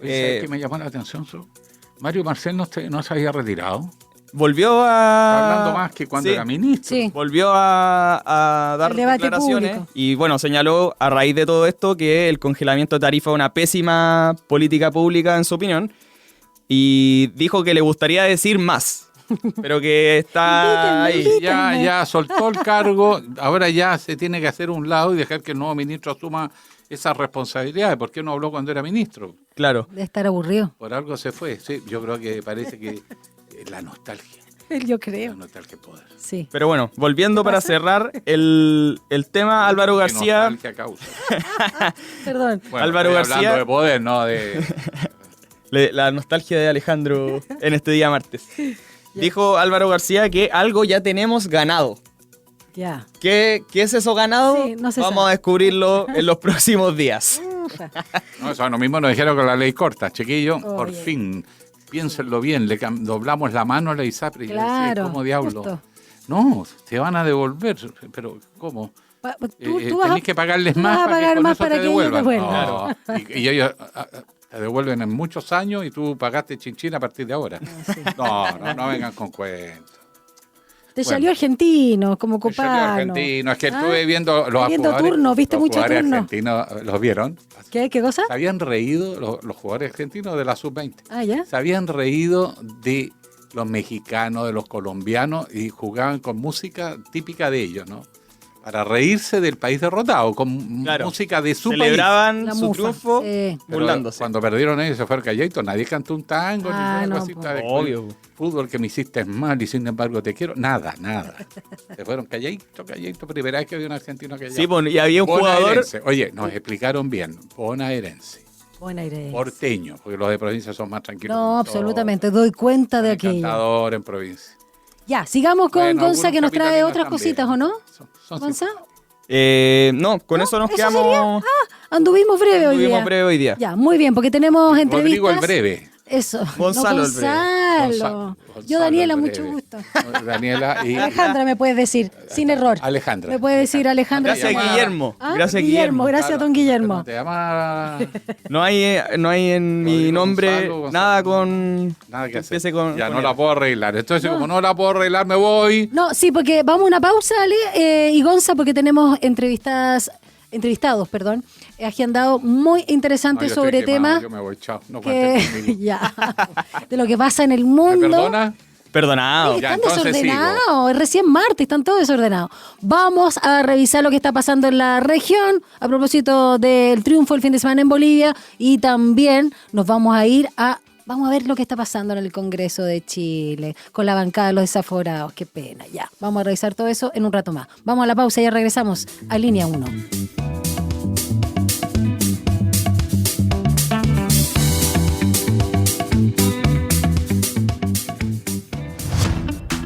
[SPEAKER 2] Oye, ¿sabes qué me llamó la atención? Mario Marcel no se había retirado.
[SPEAKER 4] Volvió
[SPEAKER 2] Está hablando más que cuando era ministro.
[SPEAKER 3] Sí.
[SPEAKER 4] Volvió a dar
[SPEAKER 3] El debate
[SPEAKER 4] declaraciones
[SPEAKER 3] público.
[SPEAKER 4] y bueno, señaló a raíz de todo esto que el congelamiento de tarifa es una pésima política pública en su opinión y dijo que le gustaría decir más, pero que está ahí.
[SPEAKER 2] Ya soltó el cargo, ahora ya se tiene que hacer un lado y dejar que el nuevo ministro asuma esas responsabilidades. ¿Por qué no habló cuando era ministro?
[SPEAKER 4] Claro.
[SPEAKER 3] De estar aburrido.
[SPEAKER 2] Por algo se fue. Sí, yo creo que parece que la nostalgia.
[SPEAKER 3] Yo
[SPEAKER 2] La
[SPEAKER 3] creo.
[SPEAKER 2] nostalgia es poder.
[SPEAKER 3] Sí.
[SPEAKER 4] Pero bueno, volviendo para cerrar el tema, Álvaro
[SPEAKER 2] ¿Qué
[SPEAKER 4] García.
[SPEAKER 2] nostalgia causa?
[SPEAKER 3] Perdón.
[SPEAKER 2] Bueno,
[SPEAKER 4] Álvaro
[SPEAKER 2] estoy
[SPEAKER 4] García.
[SPEAKER 2] hablando de poder, no de...
[SPEAKER 4] La nostalgia de Alejandro en este día martes. Dijo Álvaro García que algo ya tenemos ganado.
[SPEAKER 3] Ya.
[SPEAKER 4] ¿Qué es eso ganado?
[SPEAKER 3] Sí, no se
[SPEAKER 4] Vamos
[SPEAKER 3] sabe.
[SPEAKER 4] a descubrirlo en los próximos días.
[SPEAKER 3] Ufa.
[SPEAKER 2] No, eso lo mismo nos dijeron con la ley corta. Chiquillo, por
[SPEAKER 3] Oye.
[SPEAKER 2] fin, piénsenlo bien, doblamos la mano a la ISAPRE.
[SPEAKER 3] Claro,
[SPEAKER 2] ¿Cómo diablo?
[SPEAKER 3] justo.
[SPEAKER 2] No, te van a devolver, pero ¿cómo?
[SPEAKER 3] Tú vas a,
[SPEAKER 2] Tenés que pagarles
[SPEAKER 3] tú
[SPEAKER 2] más
[SPEAKER 3] vas a
[SPEAKER 2] para
[SPEAKER 3] pagar
[SPEAKER 2] que con
[SPEAKER 3] más
[SPEAKER 2] eso
[SPEAKER 3] para
[SPEAKER 2] te
[SPEAKER 3] que ellos
[SPEAKER 2] devuelvan.
[SPEAKER 3] devuelvan.
[SPEAKER 2] No, y ellos te devuelven en muchos años y tú pagaste chinchín a partir de ahora. No vengan con cuentos.
[SPEAKER 3] Te
[SPEAKER 2] Bueno.
[SPEAKER 3] salió argentino, como
[SPEAKER 2] El
[SPEAKER 3] copano.
[SPEAKER 2] argentino, es que
[SPEAKER 3] ¿Ah?
[SPEAKER 2] estuve viendo los
[SPEAKER 3] Viendo
[SPEAKER 2] jugadores.
[SPEAKER 3] turno, ¿viste
[SPEAKER 2] los
[SPEAKER 3] mucho
[SPEAKER 2] jugadores
[SPEAKER 3] turno?
[SPEAKER 2] argentinos, ¿los vieron?
[SPEAKER 3] ¿Qué cosa?
[SPEAKER 2] Se habían reído los jugadores argentinos de la sub-20.
[SPEAKER 3] Ah, ya.
[SPEAKER 2] Se habían reído de los mexicanos, de los colombianos y jugaban con música típica de ellos, ¿no? Para reírse del país derrotado, con
[SPEAKER 4] Claro.
[SPEAKER 2] música de su país.
[SPEAKER 4] Celebraban
[SPEAKER 3] La
[SPEAKER 4] su
[SPEAKER 3] mufa.
[SPEAKER 4] triunfo
[SPEAKER 3] Sí.
[SPEAKER 2] Pero
[SPEAKER 4] burlándose.
[SPEAKER 2] cuando perdieron ellos se fueron calladitos, nadie cantó un tango, ni
[SPEAKER 3] Ah,
[SPEAKER 2] una
[SPEAKER 3] no,
[SPEAKER 2] cosita
[SPEAKER 3] pues.
[SPEAKER 2] de
[SPEAKER 4] Obvio.
[SPEAKER 2] fútbol que me hiciste mal y sin embargo te quiero. Nada. Se fueron calladitos. Primera vez que había un argentino callado.
[SPEAKER 4] Sí, pues, y había un jugador.
[SPEAKER 2] Bonaerense. Oye, nos explicaron bien. Bonaerense.
[SPEAKER 3] Buen aire.
[SPEAKER 2] Porteño, porque los de provincia son más tranquilos.
[SPEAKER 3] No, absolutamente. Doy cuenta de aquello.
[SPEAKER 2] Encantador en provincia.
[SPEAKER 3] Ya, sigamos con
[SPEAKER 2] Bueno,
[SPEAKER 3] Gonza, que nos
[SPEAKER 2] algunos
[SPEAKER 3] trae
[SPEAKER 2] capitalinos
[SPEAKER 3] otras
[SPEAKER 2] también.
[SPEAKER 3] cositas, ¿o no?
[SPEAKER 2] Son
[SPEAKER 3] ¿Gonza?
[SPEAKER 4] No, con eso nos
[SPEAKER 3] ¿eso
[SPEAKER 4] quedamos.
[SPEAKER 3] Anduvimos breve hoy
[SPEAKER 4] Tuvimos
[SPEAKER 3] día.
[SPEAKER 4] breve hoy día.
[SPEAKER 3] Ya, muy bien, porque tenemos entrevistas.
[SPEAKER 2] Rodrigo el Breve.
[SPEAKER 3] Eso.
[SPEAKER 4] Gonzalo
[SPEAKER 3] No,
[SPEAKER 4] el breve.
[SPEAKER 3] Gonzalo. Yo, Daniela, mucho gusto.
[SPEAKER 2] Daniela y
[SPEAKER 3] Alejandra me puedes decir, sin error.
[SPEAKER 2] Alejandra.
[SPEAKER 3] Me puede decir Alejandra.
[SPEAKER 4] Gracias,
[SPEAKER 3] sin error.
[SPEAKER 4] Guillermo.
[SPEAKER 3] Ah,
[SPEAKER 4] Gracias,
[SPEAKER 3] Guillermo. Gracias, don Guillermo.
[SPEAKER 2] Te llama
[SPEAKER 4] No hay en mi
[SPEAKER 2] Rodrigo
[SPEAKER 4] nombre
[SPEAKER 2] Gonzalo.
[SPEAKER 4] nada con.
[SPEAKER 2] nada que hacer.
[SPEAKER 4] empiece con-
[SPEAKER 2] Ya
[SPEAKER 4] con
[SPEAKER 2] no
[SPEAKER 4] él.
[SPEAKER 2] la puedo arreglar. Entonces, como no la puedo arreglar, me voy.
[SPEAKER 3] No, sí, porque vamos a una pausa, Ale, y Gonza, porque tenemos entrevistados, agendado muy
[SPEAKER 2] No,
[SPEAKER 3] interesantes
[SPEAKER 2] yo
[SPEAKER 3] sobre
[SPEAKER 2] estoy quemado,
[SPEAKER 3] temas
[SPEAKER 2] Yo me voy, chao. No cuenten
[SPEAKER 3] que
[SPEAKER 2] conmigo.
[SPEAKER 3] ya de lo que pasa en el
[SPEAKER 2] ¿Me
[SPEAKER 3] mundo.
[SPEAKER 2] perdona?
[SPEAKER 4] Perdonado.
[SPEAKER 2] Ya,
[SPEAKER 3] Están
[SPEAKER 2] entonces
[SPEAKER 3] desordenados, es recién martes, están todos desordenados. Vamos a revisar lo que está pasando en la región a propósito del triunfo el fin de semana en Bolivia y también nos vamos a ir vamos a ver lo que está pasando en el Congreso de Chile con la bancada de los desaforados. Qué pena, ya. Vamos a revisar todo eso en un rato más. Vamos a la pausa y ya regresamos a Línea 1.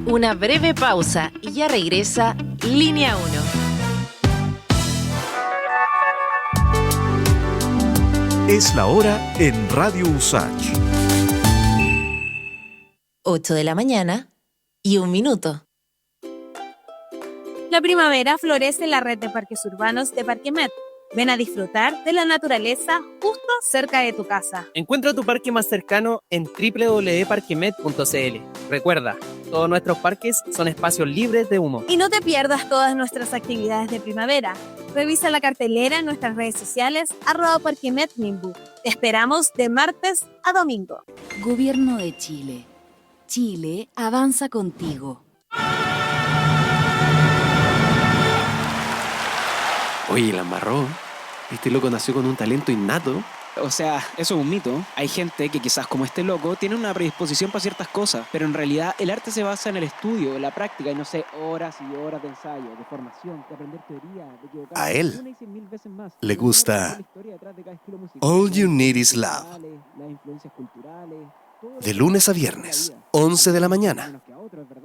[SPEAKER 1] Una breve pausa y ya regresa Línea 1.
[SPEAKER 5] Es la hora en Radio Usach.
[SPEAKER 1] 8 de la mañana y 1 minuto.
[SPEAKER 6] La primavera florece en la red de parques urbanos de Parquemet. Ven a disfrutar de la naturaleza justo cerca de tu casa.
[SPEAKER 7] Encuentra tu parque más cercano en www.parquemet.cl. Recuerda, todos nuestros parques son espacios libres de humo.
[SPEAKER 6] Y no te pierdas todas nuestras actividades de primavera. Revisa la cartelera en nuestras redes sociales @parquemetminbu. Te esperamos de martes a domingo.
[SPEAKER 8] Gobierno de Chile. Chile avanza contigo.
[SPEAKER 9] Oye, la embarró. Este loco nació con un talento innato.
[SPEAKER 10] O sea, eso es un mito. Hay gente que quizás como este loco tiene una predisposición para ciertas cosas, pero en realidad el arte se basa en el estudio, en la práctica y no sé, horas y horas de ensayo, de formación, de aprender teoría, de equivocarse
[SPEAKER 5] A él
[SPEAKER 10] una y 100.000 veces más.
[SPEAKER 5] le gusta
[SPEAKER 10] La historia detrás de cada estilo musical.
[SPEAKER 5] All You Need Is Love.
[SPEAKER 10] Las influencias culturales, todo
[SPEAKER 5] De lunes a viernes, 11 de la mañana,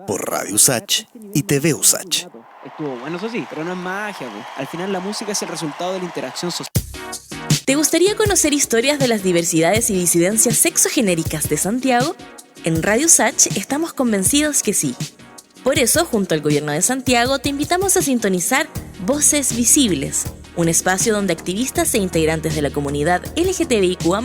[SPEAKER 5] por Radio Usach y TV Usach.
[SPEAKER 10] Estuvo bueno, eso sí, pero no es magia, pues. Al final la música es el resultado de la interacción social.
[SPEAKER 1] ¿Te gustaría conocer historias de las diversidades y disidencias sexogenéricas de Santiago? En Radio Usach estamos convencidos que sí. Por eso, junto al Gobierno de Santiago, te invitamos a sintonizar Voces Visibles, un espacio donde activistas e integrantes de la comunidad LGTBIQA+,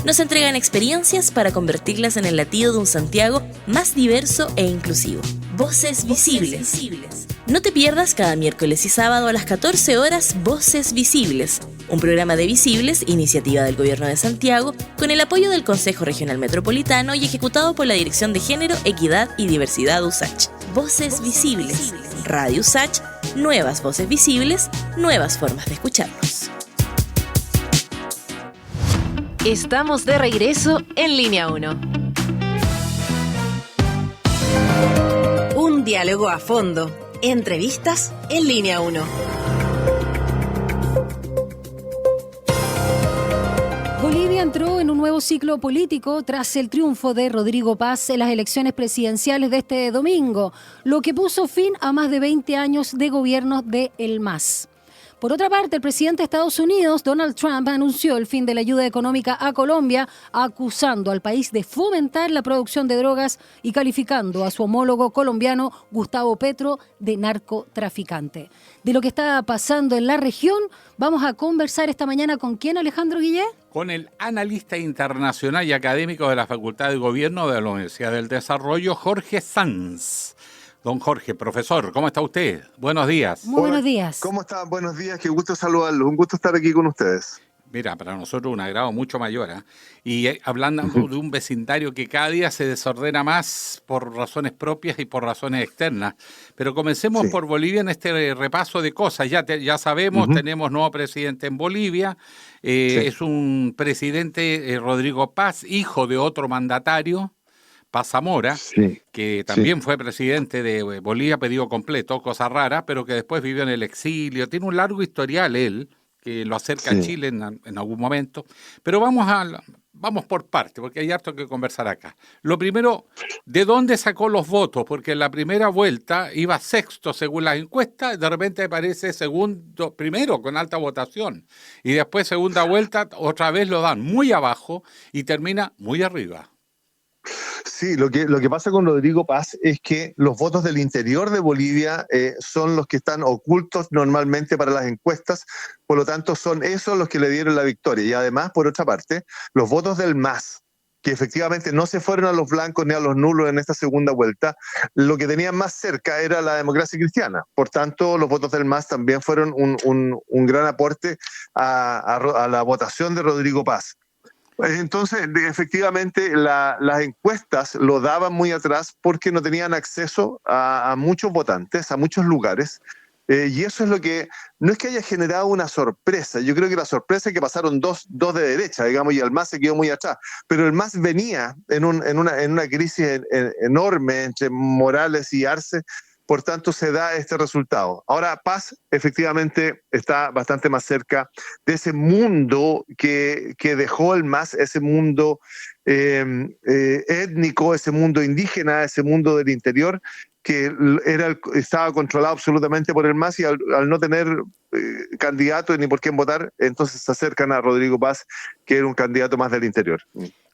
[SPEAKER 1] nos entregan experiencias para convertirlas en el latido de un Santiago más diverso e inclusivo. Voces Visibles. No te pierdas cada miércoles y sábado a las 14 horas Voces Visibles, un programa de Visibles, iniciativa del Gobierno de Santiago, con el apoyo del Consejo Regional Metropolitano y ejecutado por la Dirección de Género, Equidad y Diversidad USACH. Voces Visibles. Radio USACH. Nuevas voces visibles, nuevas formas de escucharnos.
[SPEAKER 11] Estamos de regreso en Línea 1.
[SPEAKER 1] Un diálogo a fondo. Entrevistas en Línea 1.
[SPEAKER 3] Bolivia entró en un nuevo ciclo político tras el triunfo de Rodrigo Paz en las elecciones presidenciales de este domingo, lo que puso fin a más de 20 años de gobierno de el MAS. Por otra parte, el presidente de Estados Unidos, Donald Trump, anunció el fin de la ayuda económica a Colombia, acusando al país de fomentar la producción de drogas y calificando a su homólogo colombiano, Gustavo Petro, de narcotraficante. De lo que está pasando en la región, vamos a conversar esta mañana con ¿quién, Alejandro Guillé?
[SPEAKER 2] Con el analista internacional y académico de la Facultad de Gobierno de la Universidad del Desarrollo, Jorge Sanz. Don Jorge, profesor, ¿cómo está usted? Buenos días.
[SPEAKER 3] Muy buenos días.
[SPEAKER 12] ¿Cómo están? Buenos días, qué gusto saludarlos. Un gusto estar aquí con ustedes.
[SPEAKER 2] Mira, para nosotros un agrado mucho mayor, ¿eh? Y hablando de un vecindario que cada día se desordena más por razones propias y por razones externas. Pero comencemos por Bolivia en este repaso de cosas. Ya sabemos, tenemos nuevo presidente en Bolivia. Es un presidente, Rodrigo Paz, hijo de otro mandatario, Paz Zamora, que también fue presidente de Bolivia, pedido completo, cosa rara, pero que después vivió en el exilio. Tiene un largo historial él, que lo acerca a Chile en algún momento. Pero vamos por parte, porque hay harto que conversar acá. Lo primero, ¿de dónde sacó los votos? Porque en la primera vuelta iba sexto según las encuestas, de repente aparece segundo, primero con alta votación, y después segunda vuelta otra vez lo dan muy abajo y termina muy arriba.
[SPEAKER 12] Sí, lo que pasa con Rodrigo Paz es que los votos del interior de Bolivia son los que están ocultos normalmente para las encuestas, por lo tanto son esos los que le dieron la victoria. Y además, por otra parte, los votos del MAS, que efectivamente no se fueron a los blancos ni a los nulos en esta segunda vuelta, lo que tenían más cerca era la democracia cristiana. Por tanto, los votos del MAS también fueron un gran aporte a la votación de Rodrigo Paz. Entonces, efectivamente, las encuestas lo daban muy atrás porque no tenían acceso a muchos votantes, a muchos lugares, y eso es lo que, no es que haya generado una sorpresa, yo creo que la sorpresa es que pasaron dos de derecha, digamos, y el MAS se quedó muy atrás, pero el MAS venía en una crisis enorme entre Morales y Arce. Por tanto, se da este resultado. Ahora, Paz efectivamente está bastante más cerca de ese mundo que dejó el MAS, ese mundo étnico, ese mundo indígena, ese mundo del interior, que estaba controlado absolutamente por el MAS, y al no tener candidato ni por quién votar, entonces se acercan a Rodrigo Paz, que era un candidato más del interior.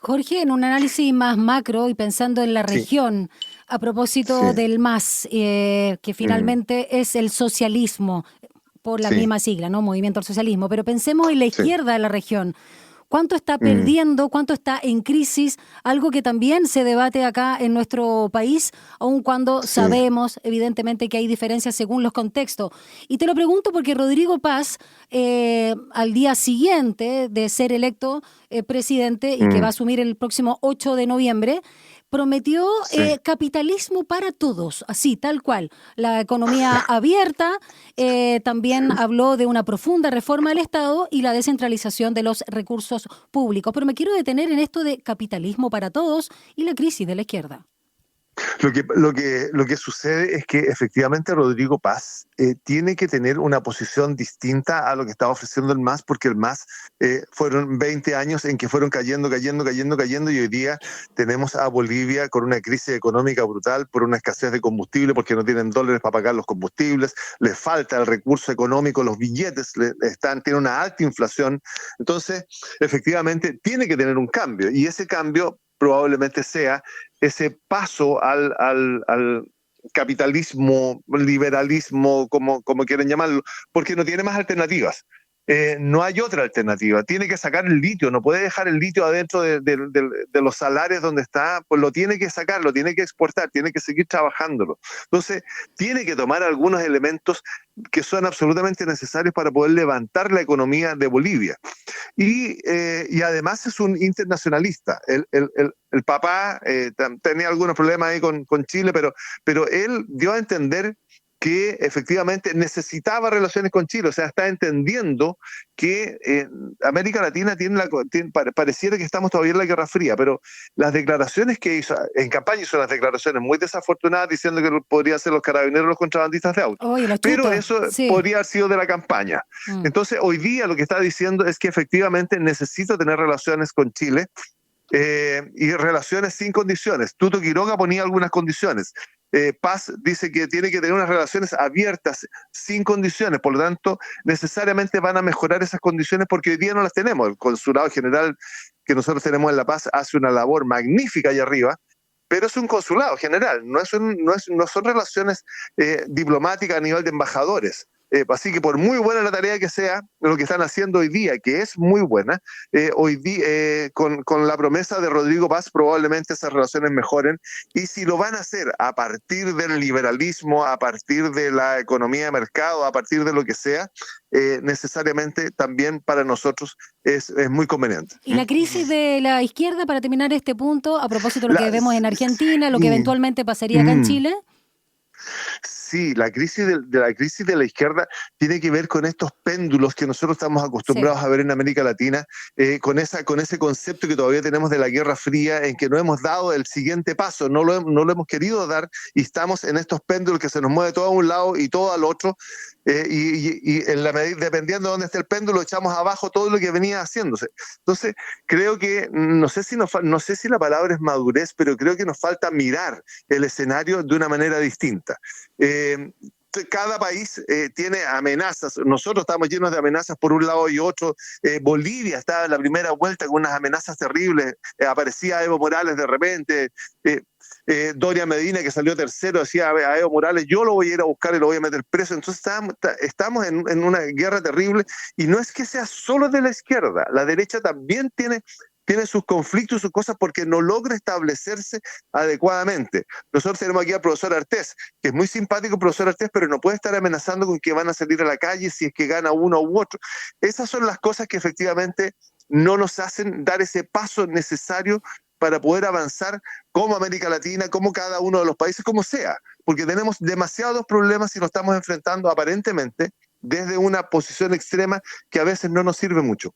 [SPEAKER 3] Jorge, en un análisis más macro y pensando en la región, a propósito del MAS, que finalmente es el socialismo, por la misma sigla, ¿no? Movimiento al Socialismo, pero pensemos en la izquierda de la región. ¿Cuánto está perdiendo? ¿Cuánto está en crisis? Algo que también se debate acá en nuestro país, aun cuando sabemos, evidentemente, que hay diferencias según los contextos. Y te lo pregunto porque Rodrigo Paz, al día siguiente de ser electo presidente y que va a asumir el próximo 8 de noviembre, prometió capitalismo para todos, así, tal cual. La economía abierta, también habló de una profunda reforma del Estado y la descentralización de los recursos públicos. Pero me quiero detener en esto de capitalismo para todos y la crisis de la izquierda.
[SPEAKER 12] Lo que sucede es que efectivamente Rodrigo Paz tiene que tener una posición distinta a lo que estaba ofreciendo el MAS, porque el MAS fueron 20 años en que fueron cayendo, y hoy día tenemos a Bolivia con una crisis económica brutal por una escasez de combustible, porque no tienen dólares para pagar los combustibles, les falta el recurso económico, los billetes tienen una alta inflación. Entonces, efectivamente, tiene que tener un cambio, y ese cambio probablemente sea ese paso al capitalismo, liberalismo, como quieren llamarlo, porque no tiene más alternativas. No hay otra alternativa. Tiene que sacar el litio, no puede dejar el litio adentro de los salares donde está, pues lo tiene que sacar, lo tiene que exportar, tiene que seguir trabajándolo. Entonces, tiene que tomar algunos elementos que son absolutamente necesarios para poder levantar la economía de Bolivia. Y además es un internacionalista. El papá tenía algunos problemas ahí con Chile, pero él dio a entender que efectivamente necesitaba relaciones con Chile, o sea, está entendiendo que América Latina pareciera que estamos todavía en la Guerra Fría, pero las declaraciones que hizo en campaña son las declaraciones muy desafortunadas diciendo que podría ser los carabineros los contrabandistas de autos, pero eso podría haber sido de la campaña. Entonces, hoy día lo que está diciendo es que efectivamente necesito tener relaciones con Chile, y relaciones sin condiciones. Tuto Quiroga ponía algunas condiciones. Paz dice que tiene que tener unas relaciones abiertas, sin condiciones, por lo tanto, necesariamente van a mejorar esas condiciones porque hoy día no las tenemos. El consulado general que nosotros tenemos en La Paz hace una labor magnífica allá arriba, pero es un consulado general, no son relaciones diplomáticas a nivel de embajadores. Así que por muy buena la tarea que sea, lo que están haciendo hoy día, que es muy buena, hoy día con la promesa de Rodrigo Paz probablemente esas relaciones mejoren, y si lo van a hacer a partir del liberalismo, a partir de la economía de mercado, a partir de lo que sea, necesariamente también para nosotros es muy conveniente.
[SPEAKER 3] Y la crisis de la izquierda, para terminar este punto, a propósito de lo que vemos en Argentina, lo que eventualmente pasaría acá en Chile.
[SPEAKER 12] Sí, la crisis de la izquierda tiene que ver con estos péndulos que nosotros estamos acostumbrados a ver en América Latina, con ese concepto que todavía tenemos de la Guerra Fría, en que no hemos dado el siguiente paso, no lo hemos querido dar, y estamos en estos péndulos que se nos mueve todo a un lado y todo al otro, y en la medida, dependiendo de dónde esté el péndulo, echamos abajo todo lo que venía haciéndose. Entonces, creo que, no sé si la palabra es madurez, pero creo que nos falta mirar el escenario de una manera distinta. Cada país tiene amenazas. Nosotros estamos llenos de amenazas por un lado y otro. Bolivia estaba en la primera vuelta con unas amenazas terribles. Aparecía Evo Morales de repente. Doria Medina, que salió tercero, decía a Evo Morales, yo lo voy a ir a buscar y lo voy a meter preso. Entonces estamos en una guerra terrible, y no es que sea solo de la izquierda. La derecha también tiene sus conflictos, sus cosas, porque no logra establecerse adecuadamente. Nosotros tenemos aquí al profesor Artés, que es muy simpático el profesor Artés, pero no puede estar amenazando con que van a salir a la calle si es que gana uno u otro. Esas son las cosas que efectivamente no nos hacen dar ese paso necesario para poder avanzar como América Latina, como cada uno de los países, como sea, porque tenemos demasiados problemas y nos estamos enfrentando aparentemente desde una posición extrema que a veces no nos sirve mucho.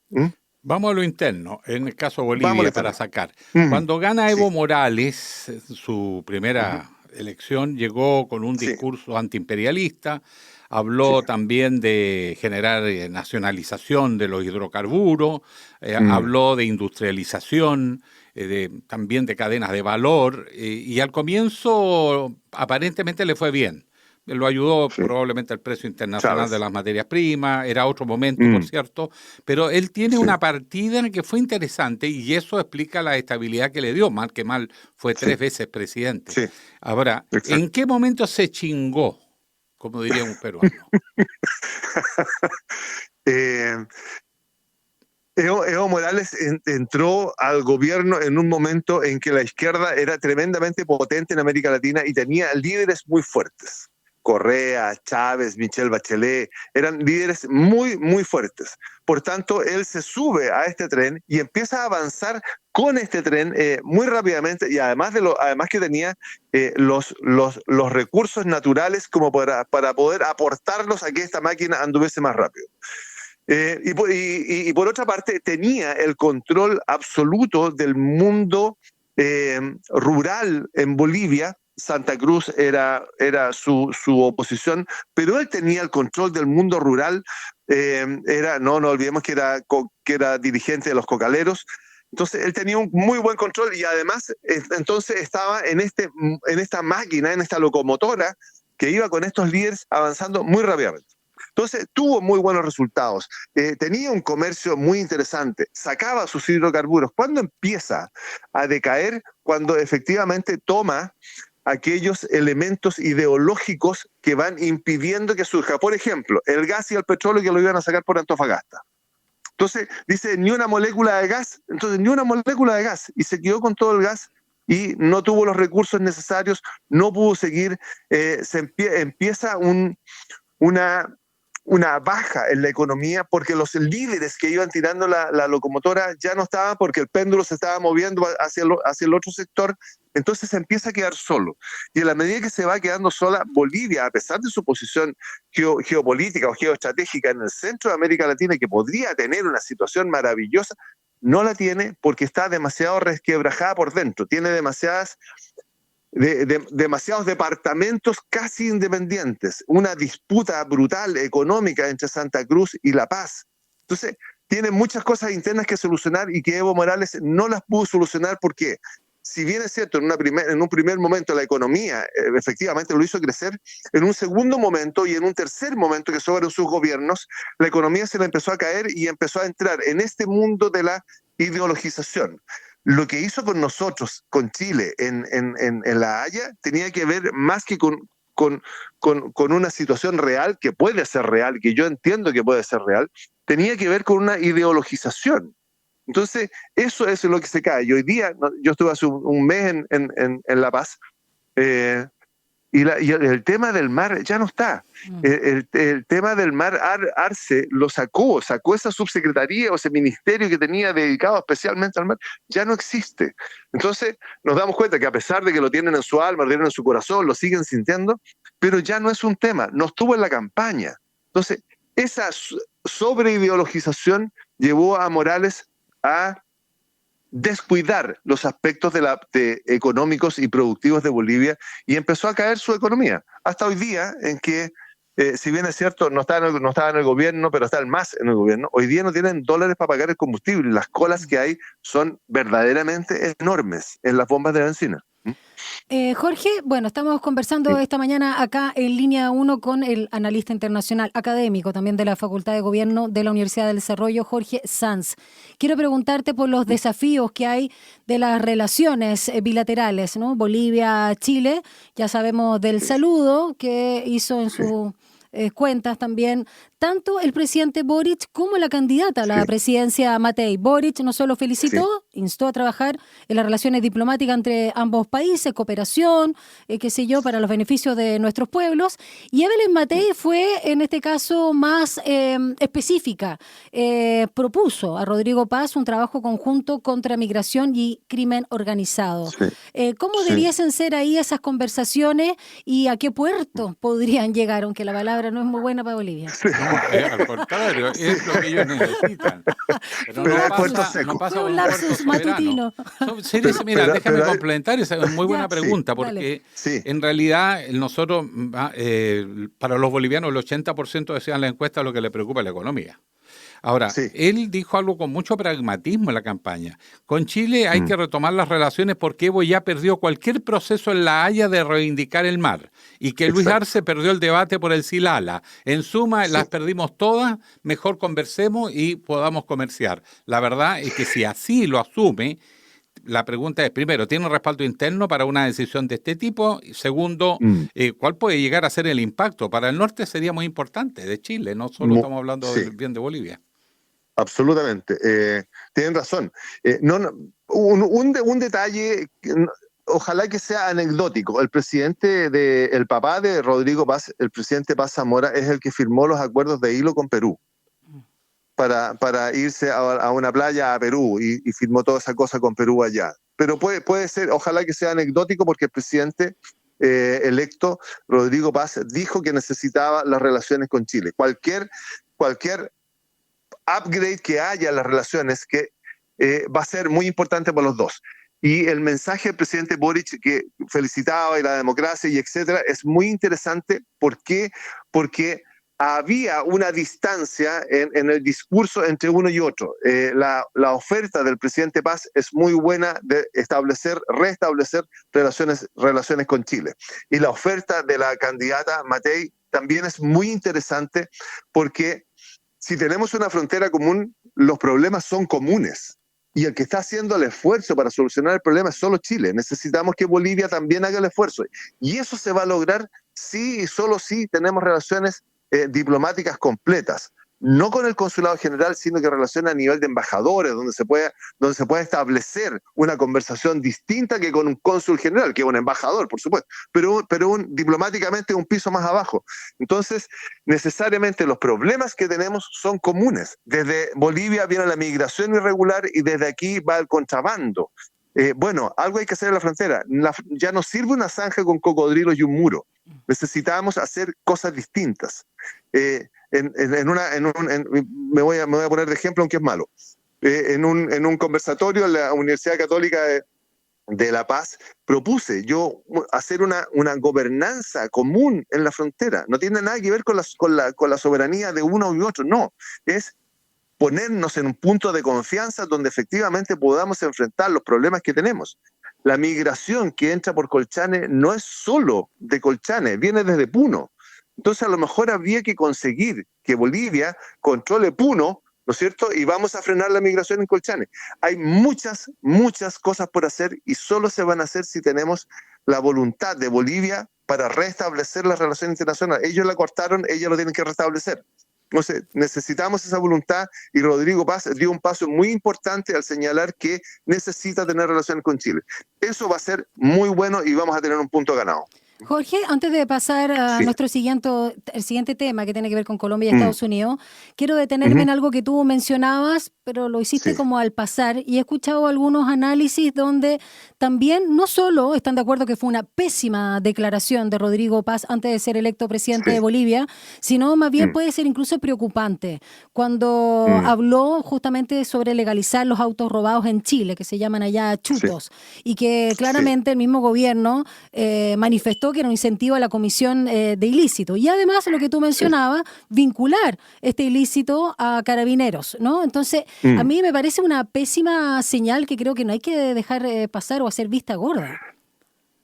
[SPEAKER 2] Vamos a lo interno, en el caso de Bolivia, para sacar. Cuando gana Evo Morales, su primera elección, llegó con un discurso antiimperialista, habló también de generar nacionalización de los hidrocarburos, habló de industrialización, también de cadenas de valor, y al comienzo aparentemente le fue bien. Lo ayudó probablemente el precio internacional de las materias primas, era otro momento, por cierto, pero él tiene una partida que fue interesante, y eso explica la estabilidad que le dio. Mal que mal, fue 3 veces presidente. Ahora, ¿en qué momento se chingó, como diría un peruano?
[SPEAKER 12] Evo Morales entró al gobierno en un momento en que la izquierda era tremendamente potente en América Latina y tenía líderes muy fuertes. Correa, Chávez, Michelle Bachelet, eran líderes muy, muy fuertes. Por tanto, él se sube a este tren y empieza a avanzar con este tren muy rápidamente, y además que tenía los recursos naturales como para poder aportarlos a que esta máquina anduviese más rápido. Y por otra parte, tenía el control absoluto del mundo rural en Bolivia. Santa Cruz era su oposición, pero él tenía el control del mundo rural. No olvidemos que era dirigente de los cocaleros. Entonces él tenía un muy buen control, y además entonces estaba en esta máquina, en esta locomotora que iba con estos líderes avanzando muy rápidamente. Entonces tuvo muy buenos resultados, tenía un comercio muy interesante, sacaba sus hidrocarburos. ¿Cuándo empieza a decaer? Cuando efectivamente toma aquellos elementos ideológicos que van impidiendo que surja. Por ejemplo, el gas y el petróleo que lo iban a sacar por Antofagasta. Entonces dice, ni una molécula de gas, y se quedó con todo el gas y no tuvo los recursos necesarios, no pudo seguir, empieza una baja en la economía porque los líderes que iban tirando la locomotora ya no estaban, porque el péndulo se estaba moviendo hacia el otro sector. Entonces se empieza a quedar solo. Y en la medida que se va quedando sola, Bolivia, a pesar de su posición geopolítica o geoestratégica en el centro de América Latina, que podría tener una situación maravillosa, no la tiene porque está demasiado resquebrajada por dentro. Tiene demasiados departamentos casi independientes, una disputa brutal económica entre Santa Cruz y La Paz. Entonces, tiene muchas cosas internas que solucionar y que Evo Morales no las pudo solucionar porque, si bien es cierto, en un primer momento la economía efectivamente lo hizo crecer, en un segundo momento y en un tercer momento que sobre sus gobiernos, la economía se le empezó a caer y empezó a entrar en este mundo de la ideologización. Lo que hizo con nosotros, con Chile, en La Haya, tenía que ver más que con una situación real, que puede ser real, que yo entiendo que puede ser real, tenía que ver con una ideologización. Entonces, eso es lo que se cae. Y hoy día, yo estuve hace un mes en La Paz, y el tema del mar ya no está. El tema del mar, Arce lo sacó esa subsecretaría o ese ministerio que tenía dedicado especialmente al mar, ya no existe. Entonces nos damos cuenta que a pesar de que lo tienen en su alma, lo tienen en su corazón, lo siguen sintiendo, pero ya no es un tema, no estuvo en la campaña. Entonces esa sobreideologización llevó a Morales a descuidar los aspectos económicos y productivos de Bolivia y empezó a caer su economía. Hasta hoy día, en que, si bien es cierto, no estaba en el gobierno, pero está el MAS en el gobierno, hoy día no tienen dólares para pagar el combustible. Las colas que hay son verdaderamente enormes en las bombas de bencina.
[SPEAKER 3] Jorge, bueno, estamos conversando esta mañana acá en Línea 1 con el analista internacional académico también de la Facultad de Gobierno de la Universidad del Desarrollo, Jorge Sanz. Quiero preguntarte por los desafíos que hay de las relaciones bilaterales, ¿no? Bolivia-Chile, ya sabemos del saludo que hizo en sus cuentas también tanto el presidente Boric como la candidata a la presidencia Matei. Boric no solo felicitó, instó a trabajar en las relaciones diplomáticas entre ambos países, cooperación, qué sé yo, para los beneficios de nuestros pueblos. Y Evelyn Matei fue, en este caso, más específica. Propuso a Rodrigo Paz un trabajo conjunto contra migración y crimen organizado. ¿Cómo debiesen ser ahí esas conversaciones y a qué puerto podrían llegar, aunque la palabra no es muy buena para Bolivia?
[SPEAKER 2] Al contrario, es lo que ellos necesitan. Pero no pasa
[SPEAKER 3] un lapsus matutino.
[SPEAKER 2] Mira, déjame complementar, esa es muy buena pregunta, porque en realidad nosotros, para los bolivianos, el 80% decían la encuesta lo que le preocupa es la economía. Ahora, él dijo algo con mucho pragmatismo en la campaña. Con Chile hay que retomar las relaciones porque Evo ya perdió cualquier proceso en La Haya de reivindicar el mar y que Luis Arce perdió el debate por el Silala. En suma, las perdimos todas, mejor conversemos y podamos comerciar. La verdad es que si así lo asume, la pregunta es, primero, ¿tiene un respaldo interno para una decisión de este tipo? Y segundo, ¿cuál puede llegar a ser el impacto? Para el norte sería muy importante, de Chile, no solo estamos hablando bien de Bolivia.
[SPEAKER 12] Absolutamente. Tienen razón. Un detalle, ojalá que sea anecdótico. El papá de Rodrigo Paz, el presidente Paz Zamora, es el que firmó los acuerdos de hilo con Perú para irse a una playa a Perú y firmó toda esa cosa con Perú allá. Pero puede ser, ojalá que sea anecdótico porque el presidente electo, Rodrigo Paz, dijo que necesitaba las relaciones con Chile. Cualquier upgrade que haya en las relaciones que va a ser muy importante para los dos. Y el mensaje del presidente Boric que felicitaba y la democracia y etcétera es muy interesante. ¿Por qué? Porque había una distancia en el discurso entre uno y otro. La oferta del presidente Paz es muy buena de restablecer relaciones con Chile. Y la oferta de la candidata Matei también es muy interesante porque si tenemos una frontera común, los problemas son comunes. Y el que está haciendo el esfuerzo para solucionar el problema es solo Chile. Necesitamos que Bolivia también haga el esfuerzo. Y eso se va a lograr si y solo si tenemos relaciones diplomáticas completas. No con el consulado general, sino que relaciones a nivel de embajadores, donde se pueda establecer una conversación distinta que con un cónsul general, que es un embajador, por supuesto, pero diplomáticamente un piso más abajo. Entonces, necesariamente los problemas que tenemos son comunes. Desde Bolivia viene la migración irregular y desde aquí va el contrabando. Bueno, algo hay que hacer en la frontera. Ya no sirve una zanja con cocodrilos y un muro. Necesitamos hacer cosas distintas. Me voy a poner de ejemplo, aunque es malo. En un conversatorio en la Universidad Católica de La Paz propuse yo hacer una gobernanza común en la frontera. No tiene nada que ver con la soberanía de uno u otro, no. Es ponernos en un punto de confianza donde efectivamente podamos enfrentar los problemas que tenemos. La migración que entra por Colchane no es solo de Colchane, viene desde Puno. Entonces a lo mejor habría que conseguir que Bolivia controle Puno, ¿no es cierto? Y vamos a frenar la migración en Colchane. Hay muchas cosas por hacer y solo se van a hacer si tenemos la voluntad de Bolivia para restablecer las relaciones internacionales. Ellos la cortaron, ellos lo tienen que restablecer. Entonces, necesitamos esa voluntad y Rodrigo Paz dio un paso muy importante al señalar que necesita tener relaciones con Chile. Eso va a ser muy bueno y vamos a tener un punto ganado.
[SPEAKER 3] Jorge, antes de pasar a el siguiente tema que tiene que ver con Colombia y Estados Unidos, quiero detenerme en algo que tú mencionabas, pero lo hiciste como al pasar, y he escuchado algunos análisis donde también no solo están de acuerdo que fue una pésima declaración de Rodrigo Paz antes de ser electo presidente de Bolivia, sino más bien puede ser incluso preocupante cuando habló justamente sobre legalizar los autos robados en Chile, que se llaman allá chutos, y que claramente el mismo gobierno manifestó que era un incentivo a la comisión de ilícito. Y además, lo que tú mencionabas, vincular este ilícito a carabineros, ¿no? Entonces, a mí me parece una pésima señal que creo que no hay que dejar pasar o hacer vista gorda.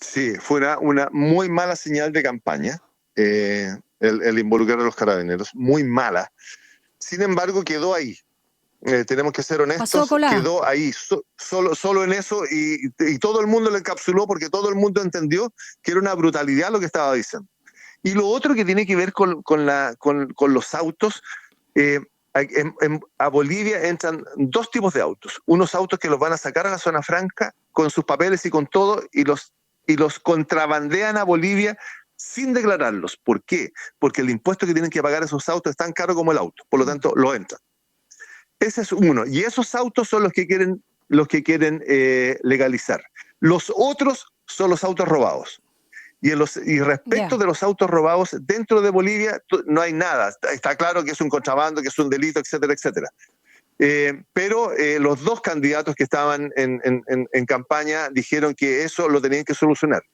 [SPEAKER 12] Sí, fue una muy mala señal de campaña, el involucrar a los carabineros, muy mala. Sin embargo, quedó ahí. Tenemos que ser honestos, quedó ahí, solo en eso, y todo el mundo lo encapsuló porque todo el mundo entendió que era una brutalidad lo que estaba diciendo. Y lo otro que tiene que ver con los autos, a Bolivia entran dos tipos de autos. Unos autos que los van a sacar a la zona franca con sus papeles y con todo, y los contrabandean a Bolivia sin declararlos. ¿Por qué? Porque el impuesto que tienen que pagar esos autos es tan caro como el auto, por lo tanto lo entran. Ese es uno, y esos autos son los que quieren legalizar. Los otros son los autos robados. Y respecto de los autos robados, dentro de Bolivia no hay nada. Está claro que es un contrabando, que es un delito, etcétera, etcétera. Pero los dos candidatos que estaban en campaña dijeron que eso lo tenían que solucionar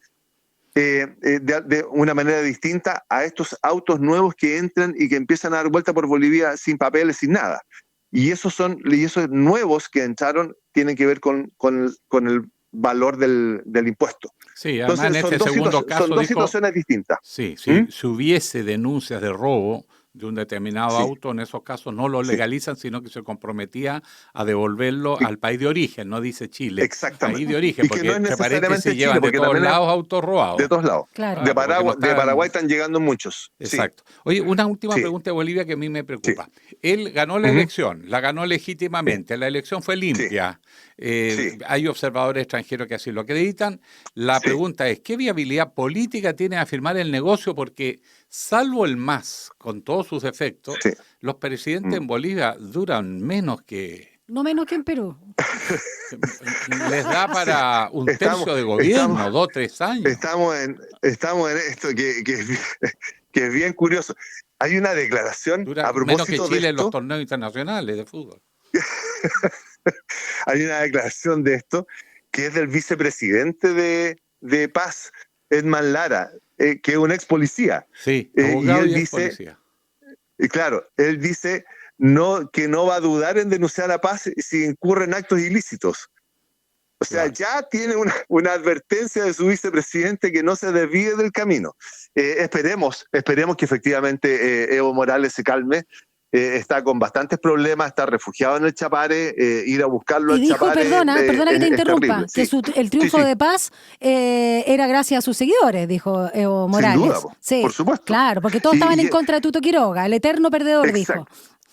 [SPEAKER 12] de una manera distinta a estos autos nuevos que entran y que empiezan a dar vuelta por Bolivia sin papeles, sin nada. Y esos nuevos que entraron tienen que ver con el valor del impuesto.
[SPEAKER 2] Sí, además
[SPEAKER 12] entonces,
[SPEAKER 2] en este segundo caso
[SPEAKER 12] son dos situaciones distintas.
[SPEAKER 2] Sí, si hubiese denuncias de robo de un determinado auto, en esos casos no lo legalizan, sino que se comprometía a devolverlo al país de origen, no dice Chile.
[SPEAKER 12] Exactamente.
[SPEAKER 2] País de origen,
[SPEAKER 12] y
[SPEAKER 2] porque
[SPEAKER 12] que no es necesariamente
[SPEAKER 2] se llevan
[SPEAKER 12] Chile,
[SPEAKER 2] de todos lados autos robados.
[SPEAKER 12] De todos lados.
[SPEAKER 3] Claro.
[SPEAKER 12] De Paraguay están llegando muchos.
[SPEAKER 2] Exacto. Oye, una última pregunta de Bolivia que a mí me preocupa. Él ganó la elección, la ganó legítimamente, la elección fue limpia. Hay observadores extranjeros que así lo acreditan. La pregunta es, ¿qué viabilidad política tiene afirmar el negocio? Porque salvo el MAS, con todos sus defectos, los presidentes en Bolivia duran menos que...
[SPEAKER 3] No menos que en Perú.
[SPEAKER 2] Les da para un tercio de gobierno, 2 o 3 años.
[SPEAKER 12] Estamos en esto que es bien curioso. Hay una declaración
[SPEAKER 2] Dura
[SPEAKER 12] a propósito
[SPEAKER 2] menos que Chile
[SPEAKER 12] de
[SPEAKER 2] en los
[SPEAKER 12] esto.
[SPEAKER 2] torneos internacionales de fútbol.
[SPEAKER 12] Hay una declaración de esto que es del vicepresidente de Paz, Edman Lara, que es un ex policía.
[SPEAKER 2] Sí, abogado
[SPEAKER 12] y él
[SPEAKER 2] y ex
[SPEAKER 12] dice,
[SPEAKER 2] policía.
[SPEAKER 12] y claro, él dice que no va a dudar en denunciar a Paz si incurre en actos ilícitos. O sea, ya tiene una advertencia de su vicepresidente que no se desvíe del camino. Esperemos que efectivamente Evo Morales se calme. está con bastantes problemas, está refugiado en el Chapare, ir a buscarlo
[SPEAKER 3] y
[SPEAKER 12] al Chapare.
[SPEAKER 3] Perdona que te interrumpa,
[SPEAKER 12] terrible,
[SPEAKER 3] que
[SPEAKER 12] sí.
[SPEAKER 3] el triunfo de paz era gracias a sus seguidores, dijo Evo Morales.
[SPEAKER 12] Sin duda,
[SPEAKER 3] sí,
[SPEAKER 12] por supuesto.
[SPEAKER 3] Claro, porque todos estaban en contra de Tuto Quiroga, el eterno perdedor, dijo.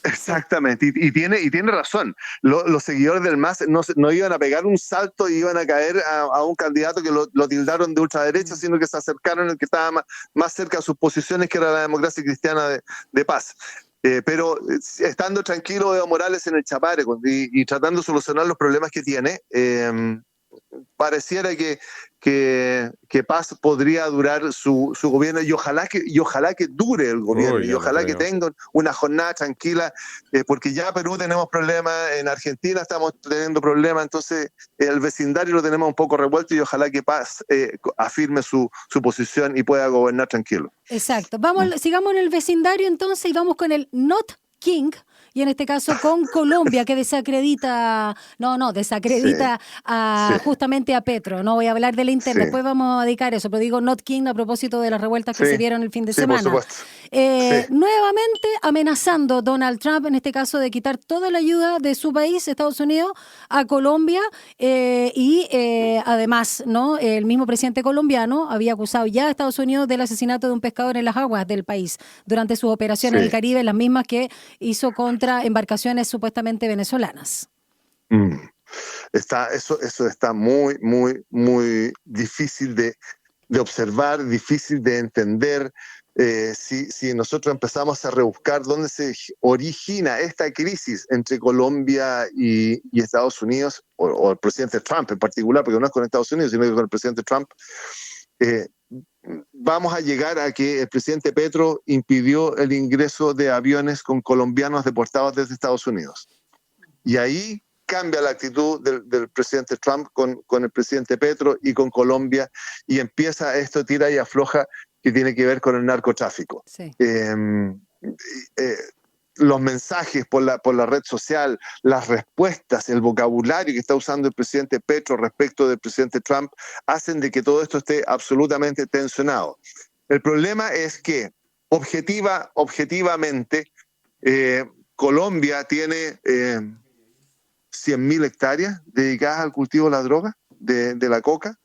[SPEAKER 12] Exactamente, y tiene razón. Los seguidores del MAS no iban a pegar un salto y iban a caer a un candidato que lo tildaron de ultraderecha, sino que se acercaron al que estaba más cerca de sus posiciones, que era la democracia cristiana de Paz. Pero estando tranquilo Evo Morales en el Chapare y tratando de solucionar los problemas que tiene, pareciera que Paz podría durar su gobierno y ojalá que dure el gobierno y ojalá que tengan una jornada tranquila, porque ya Perú tenemos problemas, en Argentina estamos teniendo problemas, entonces el vecindario lo tenemos un poco revuelto y ojalá que Paz afirme su posición y pueda gobernar tranquilo.
[SPEAKER 3] Exacto. Sigamos en el vecindario entonces y vamos con el Not King. Y en este caso con Colombia, que desacredita justamente a Petro. No voy a hablar de la interna, después vamos a dedicar eso, pero digo Not King a propósito de las revueltas que se dieron el fin de semana.
[SPEAKER 12] Por supuesto.
[SPEAKER 3] Nuevamente amenazando Donald Trump, en este caso, de quitar toda la ayuda de su país, Estados Unidos, a Colombia. Además, ¿no? El mismo presidente colombiano había acusado ya a Estados Unidos del asesinato de un pescador en las aguas del país durante sus operaciones en el Caribe, las mismas que hizo contra embarcaciones supuestamente venezolanas.
[SPEAKER 12] Eso está muy, muy, muy difícil de observar, difícil de entender. Si nosotros empezamos a rebuscar dónde se origina esta crisis entre Colombia y Estados Unidos, o el presidente Trump en particular, porque no es con Estados Unidos, sino con el presidente Trump, vamos a llegar a que el presidente Petro impidió el ingreso de aviones con colombianos deportados desde Estados Unidos. Y ahí cambia la actitud del presidente Trump con el presidente Petro y con Colombia, y empieza esto tira y afloja que tiene que ver con el narcotráfico. Sí. Los mensajes por la red social, las respuestas, el vocabulario que está usando el presidente Petro respecto del presidente Trump hacen de que todo esto esté absolutamente tensionado. El problema es que objetivamente Colombia tiene 100.000 hectáreas dedicadas al cultivo de la droga, de la coca,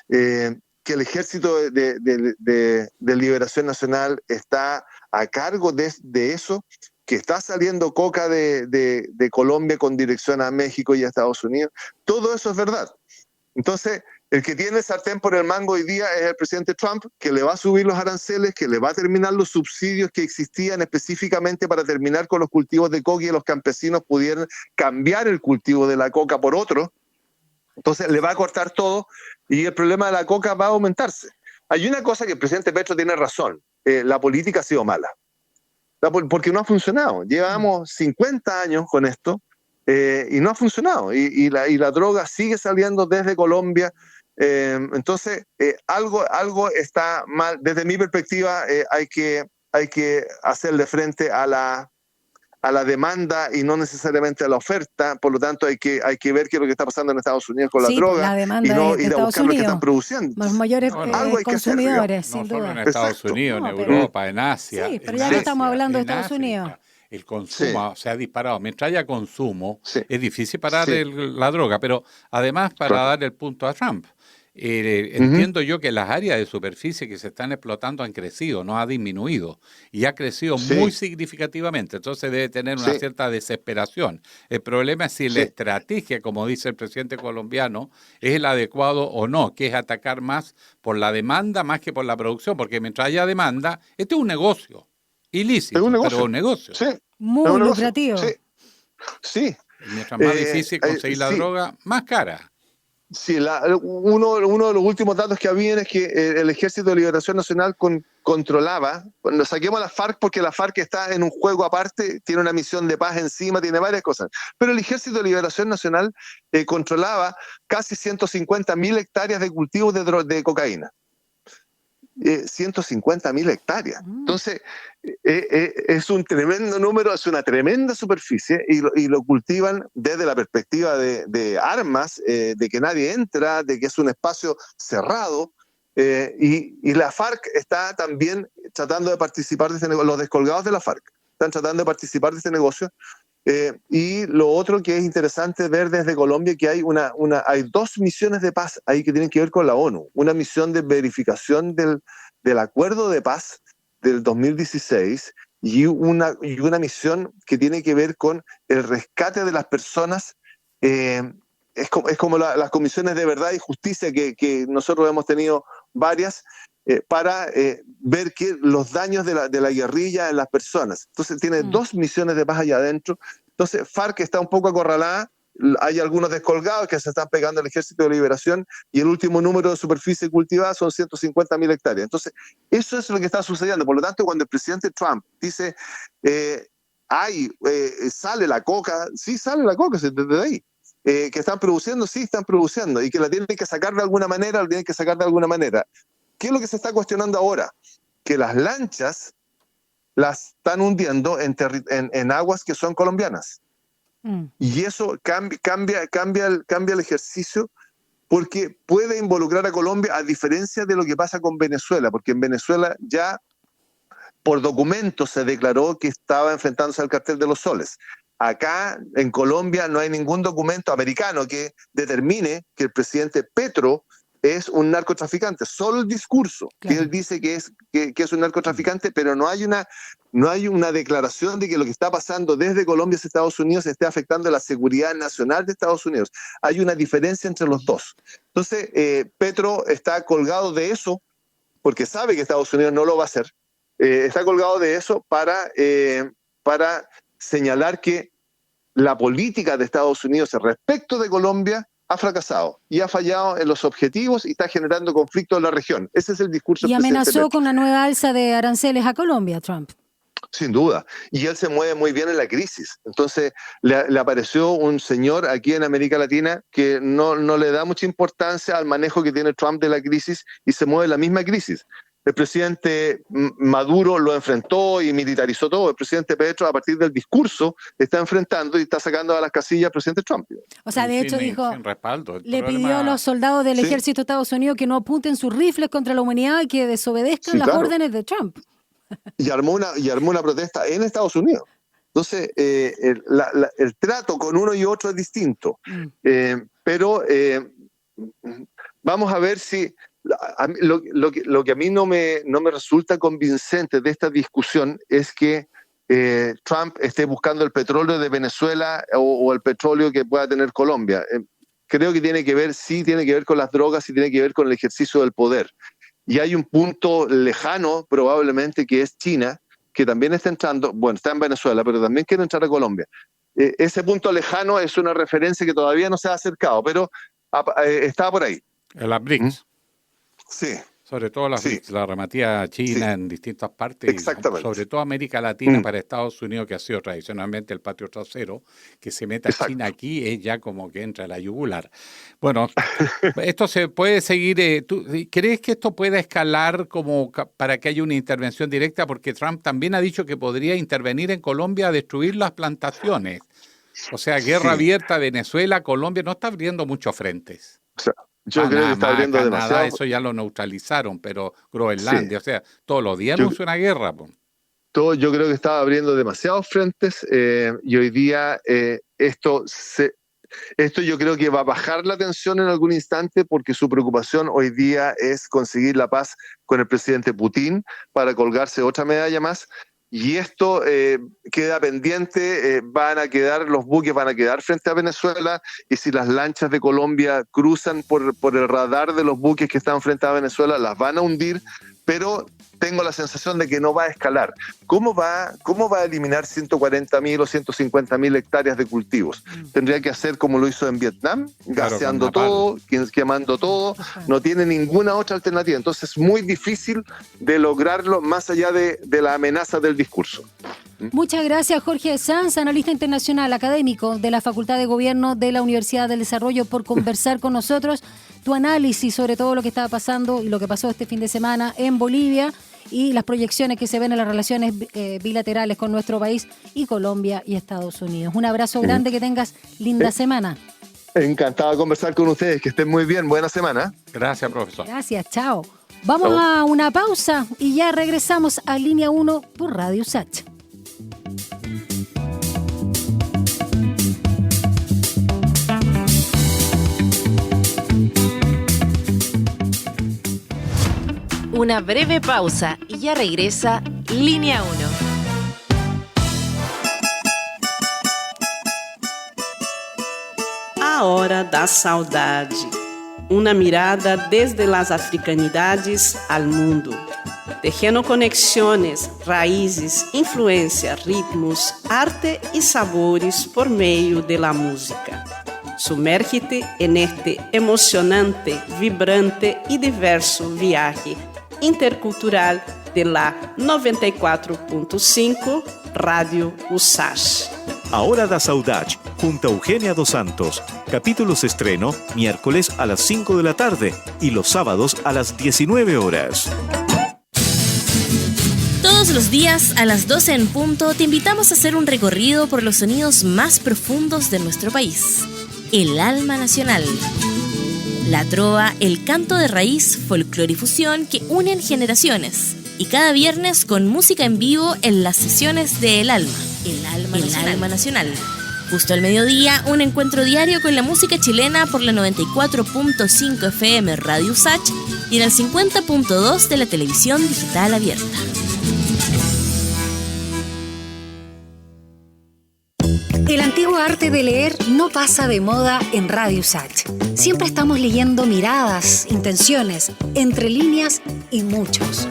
[SPEAKER 12] que el Ejército de Liberación Nacional está a cargo de eso, que está saliendo coca de Colombia con dirección a México y a Estados Unidos. Todo eso es verdad. Entonces, el que tiene el sartén por el mango hoy día es el presidente Trump, que le va a subir los aranceles, que le va a terminar los subsidios que existían específicamente para terminar con los cultivos de coca y los campesinos pudieran cambiar el cultivo de la coca por otro. Entonces, le va a cortar todo y el problema de la coca va a aumentarse. Hay una cosa que el presidente Petro tiene razón. La política ha sido mala. Porque no ha funcionado. Llevamos 50 años con esto y no ha funcionado. Y la droga sigue saliendo desde Colombia. Entonces, algo está mal. Desde mi perspectiva, hay que hacerle frente a la demanda y no necesariamente a la oferta. Por lo tanto, hay que ver qué es lo que está pasando en Estados Unidos con la droga y no ir a buscar lo que están produciendo.
[SPEAKER 3] Los mayores consumidores, sin
[SPEAKER 2] duda. No solo en Estados Unidos, en Europa, en Asia.
[SPEAKER 3] Sí, pero ya no estamos hablando de Estados Unidos.
[SPEAKER 2] El consumo se ha disparado. Mientras haya consumo, es difícil parar la droga. Pero además, para dar el punto a Trump, entiendo yo que las áreas de superficie que se están explotando han crecido, no ha disminuido, y ha crecido muy significativamente, entonces debe tener una cierta desesperación. El problema es si la estrategia, como dice el presidente colombiano, es el adecuado o no, que es atacar más por la demanda más que por la producción, porque mientras haya demanda, este es un negocio ilícito, pero es un negocio.
[SPEAKER 3] Muy lucrativo.
[SPEAKER 12] Sí.
[SPEAKER 2] Y mientras más difícil conseguir la droga, más cara.
[SPEAKER 12] Sí, uno de los últimos datos que había es que el Ejército de Liberación Nacional controlaba, cuando saquemos a la FARC, porque la FARC está en un juego aparte, tiene una misión de paz encima, tiene varias cosas, pero el Ejército de Liberación Nacional controlaba casi 150.000 hectáreas de cultivos de cocaína. 150.000 hectáreas. Entonces, es un tremendo número, es una tremenda superficie y lo cultivan desde la perspectiva de armas, de que nadie entra, de que es un espacio cerrado. Y la FARC está también tratando de participar desde los descolgados de la FARC. están tratando de participar de este negocio. Y lo otro que es interesante ver desde Colombia, que hay hay 2 misiones de paz ahí que tienen que ver con la ONU. Una misión de verificación del acuerdo de paz del 2016 y una misión que tiene que ver con el rescate de las personas. Es como las comisiones de verdad y justicia que nosotros hemos tenido varias, para ver los daños de la guerrilla en las personas. Entonces tiene 2 misiones de paz allá adentro. Entonces FARC está un poco acorralada, hay algunos descolgados que se están pegando al Ejército de Liberación y el último número de superficie cultivada son 150.000 hectáreas. Entonces eso es lo que está sucediendo. Por lo tanto, cuando el presidente Trump dice, sale la coca, sí sale la coca desde ahí. Que están produciendo, sí están produciendo, y que la tienen que sacar de alguna manera, ¿Qué es lo que se está cuestionando ahora? Que las lanchas las están hundiendo en aguas que son colombianas. Y eso cambia el ejercicio, porque puede involucrar a Colombia, a diferencia de lo que pasa con Venezuela, porque en Venezuela ya por documentos se declaró que estaba enfrentándose al cartel de los soles. Acá, en Colombia, no hay ningún documento americano que determine que el presidente Petro es un narcotraficante. Solo el discurso, claro, que él dice que es un narcotraficante, pero no hay una declaración de que lo que está pasando desde Colombia hacia Estados Unidos esté afectando la seguridad nacional de Estados Unidos. Hay una diferencia entre los dos. Entonces, Petro está colgado de eso, porque sabe que Estados Unidos no lo va a hacer. Está colgado de eso para señalar que la política de Estados Unidos respecto de Colombia ha fracasado y ha fallado en los objetivos y está generando conflictos en la región. Ese es el discurso del presidente
[SPEAKER 3] amenazó
[SPEAKER 12] Petro.
[SPEAKER 3] Con una nueva alza de aranceles a Colombia, Trump.
[SPEAKER 12] Sin duda. Y él se mueve muy bien en la crisis. Entonces, le apareció un señor aquí en América Latina que no le da mucha importancia al manejo que tiene Trump de la crisis y se mueve en la misma crisis. El presidente Maduro lo enfrentó y militarizó todo. El presidente Petro, a partir del discurso, está enfrentando y está sacando a las casillas al presidente Trump.
[SPEAKER 3] O sea, de hecho dijo,
[SPEAKER 2] sin respaldo.
[SPEAKER 3] Le pidió a los soldados del ejército de Estados Unidos que no apunten sus rifles contra la humanidad y que desobedezcan las órdenes de Trump.
[SPEAKER 12] Y armó una protesta en Estados Unidos. Entonces, el trato con uno y otro es distinto. Pero vamos a ver si... Lo que a mí no me resulta convincente de esta discusión es que Trump esté buscando el petróleo de Venezuela o el petróleo que pueda tener Colombia. Creo que tiene que ver con las drogas y tiene que ver con el ejercicio del poder. Y hay un punto lejano, probablemente, que es China, que también está entrando, está en Venezuela, pero también quiere entrar a Colombia. Ese punto lejano es una referencia que todavía no se ha acercado, pero está por ahí.
[SPEAKER 2] En las BRICS.
[SPEAKER 12] Sí.
[SPEAKER 2] Sobre todo la rematía china en distintas partes,
[SPEAKER 12] exactamente,
[SPEAKER 2] sobre todo América Latina para Estados Unidos, que ha sido tradicionalmente el patio trasero, que se meta China aquí es ya como que entra a la yugular. Bueno, esto se puede seguir. ¿Tú crees que esto pueda escalar como para que haya una intervención directa? Porque Trump también ha dicho que podría intervenir en Colombia a destruir las plantaciones. O sea, guerra abierta, Venezuela, Colombia, no está abriendo muchos frentes.
[SPEAKER 12] Yo creo que está abriendo
[SPEAKER 2] Canadá,
[SPEAKER 12] demasiado.
[SPEAKER 2] eso ya lo neutralizaron, pero Groenlandia, o sea, todos los días anuncia una guerra.
[SPEAKER 12] Yo creo que estaba abriendo demasiados frentes y hoy día esto yo creo que va a bajar la tensión en algún instante, porque su preocupación hoy día es conseguir la paz con el presidente Putin para colgarse otra medalla más. Y esto queda pendiente, los buques van a quedar frente a Venezuela, y si las lanchas de Colombia cruzan por el radar de los buques que están frente a Venezuela, las van a hundir, pero tengo la sensación de que no va a escalar. ¿Cómo va a eliminar 140.000 o 150.000 hectáreas de cultivos? Tendría que hacer como lo hizo en Vietnam, gaseando todo, quemando todo, no tiene ninguna otra alternativa. Entonces es muy difícil de lograrlo más allá de la amenaza del discurso.
[SPEAKER 3] Muchas gracias, Jorge Sanz, analista internacional, académico de la Facultad de Gobierno de la Universidad del Desarrollo, por conversar con nosotros tu análisis sobre todo lo que estaba pasando y lo que pasó este fin de semana en Bolivia y las proyecciones que se ven en las relaciones bilaterales con nuestro país y Colombia y Estados Unidos. Un abrazo grande, que tengas linda semana.
[SPEAKER 12] Encantado de conversar con ustedes, que estén muy bien, buena semana.
[SPEAKER 2] Gracias, profesor.
[SPEAKER 3] Gracias, chao. Vamos a una pausa y ya regresamos a Línea 1 por Radio USACH.
[SPEAKER 11] Una breve pausa y ya regresa Línea 1.
[SPEAKER 13] A Hora da Saudade. Uma mirada desde las africanidades al mundo. Tejendo conexões, raízes, influência, ritmos, arte e sabores por meio de la música. Sumérgete en este emocionante, vibrante e diverso viaje intercultural de la 94.5 Radio USACH.
[SPEAKER 14] A Hora da Saudade, junto a Eugenia Dos Santos. Capítulos estreno miércoles a las 5 de la tarde y los sábados a las 19 horas.
[SPEAKER 1] Todos los días a las 12 en punto te invitamos a hacer un recorrido por los sonidos más profundos de nuestro país. El alma nacional. La trova, el canto de raíz, folclore y fusión que unen generaciones. Y cada viernes con música en vivo en las sesiones de El Alma. El Alma Nacional. Justo al mediodía, un encuentro diario con la música chilena por la 94.5 FM Radio USACH y en el 50.2 de la televisión digital abierta.
[SPEAKER 15] El antiguo arte de leer no pasa de moda en Radio USACH. Siempre estamos leyendo miradas, intenciones, entre líneas y muchos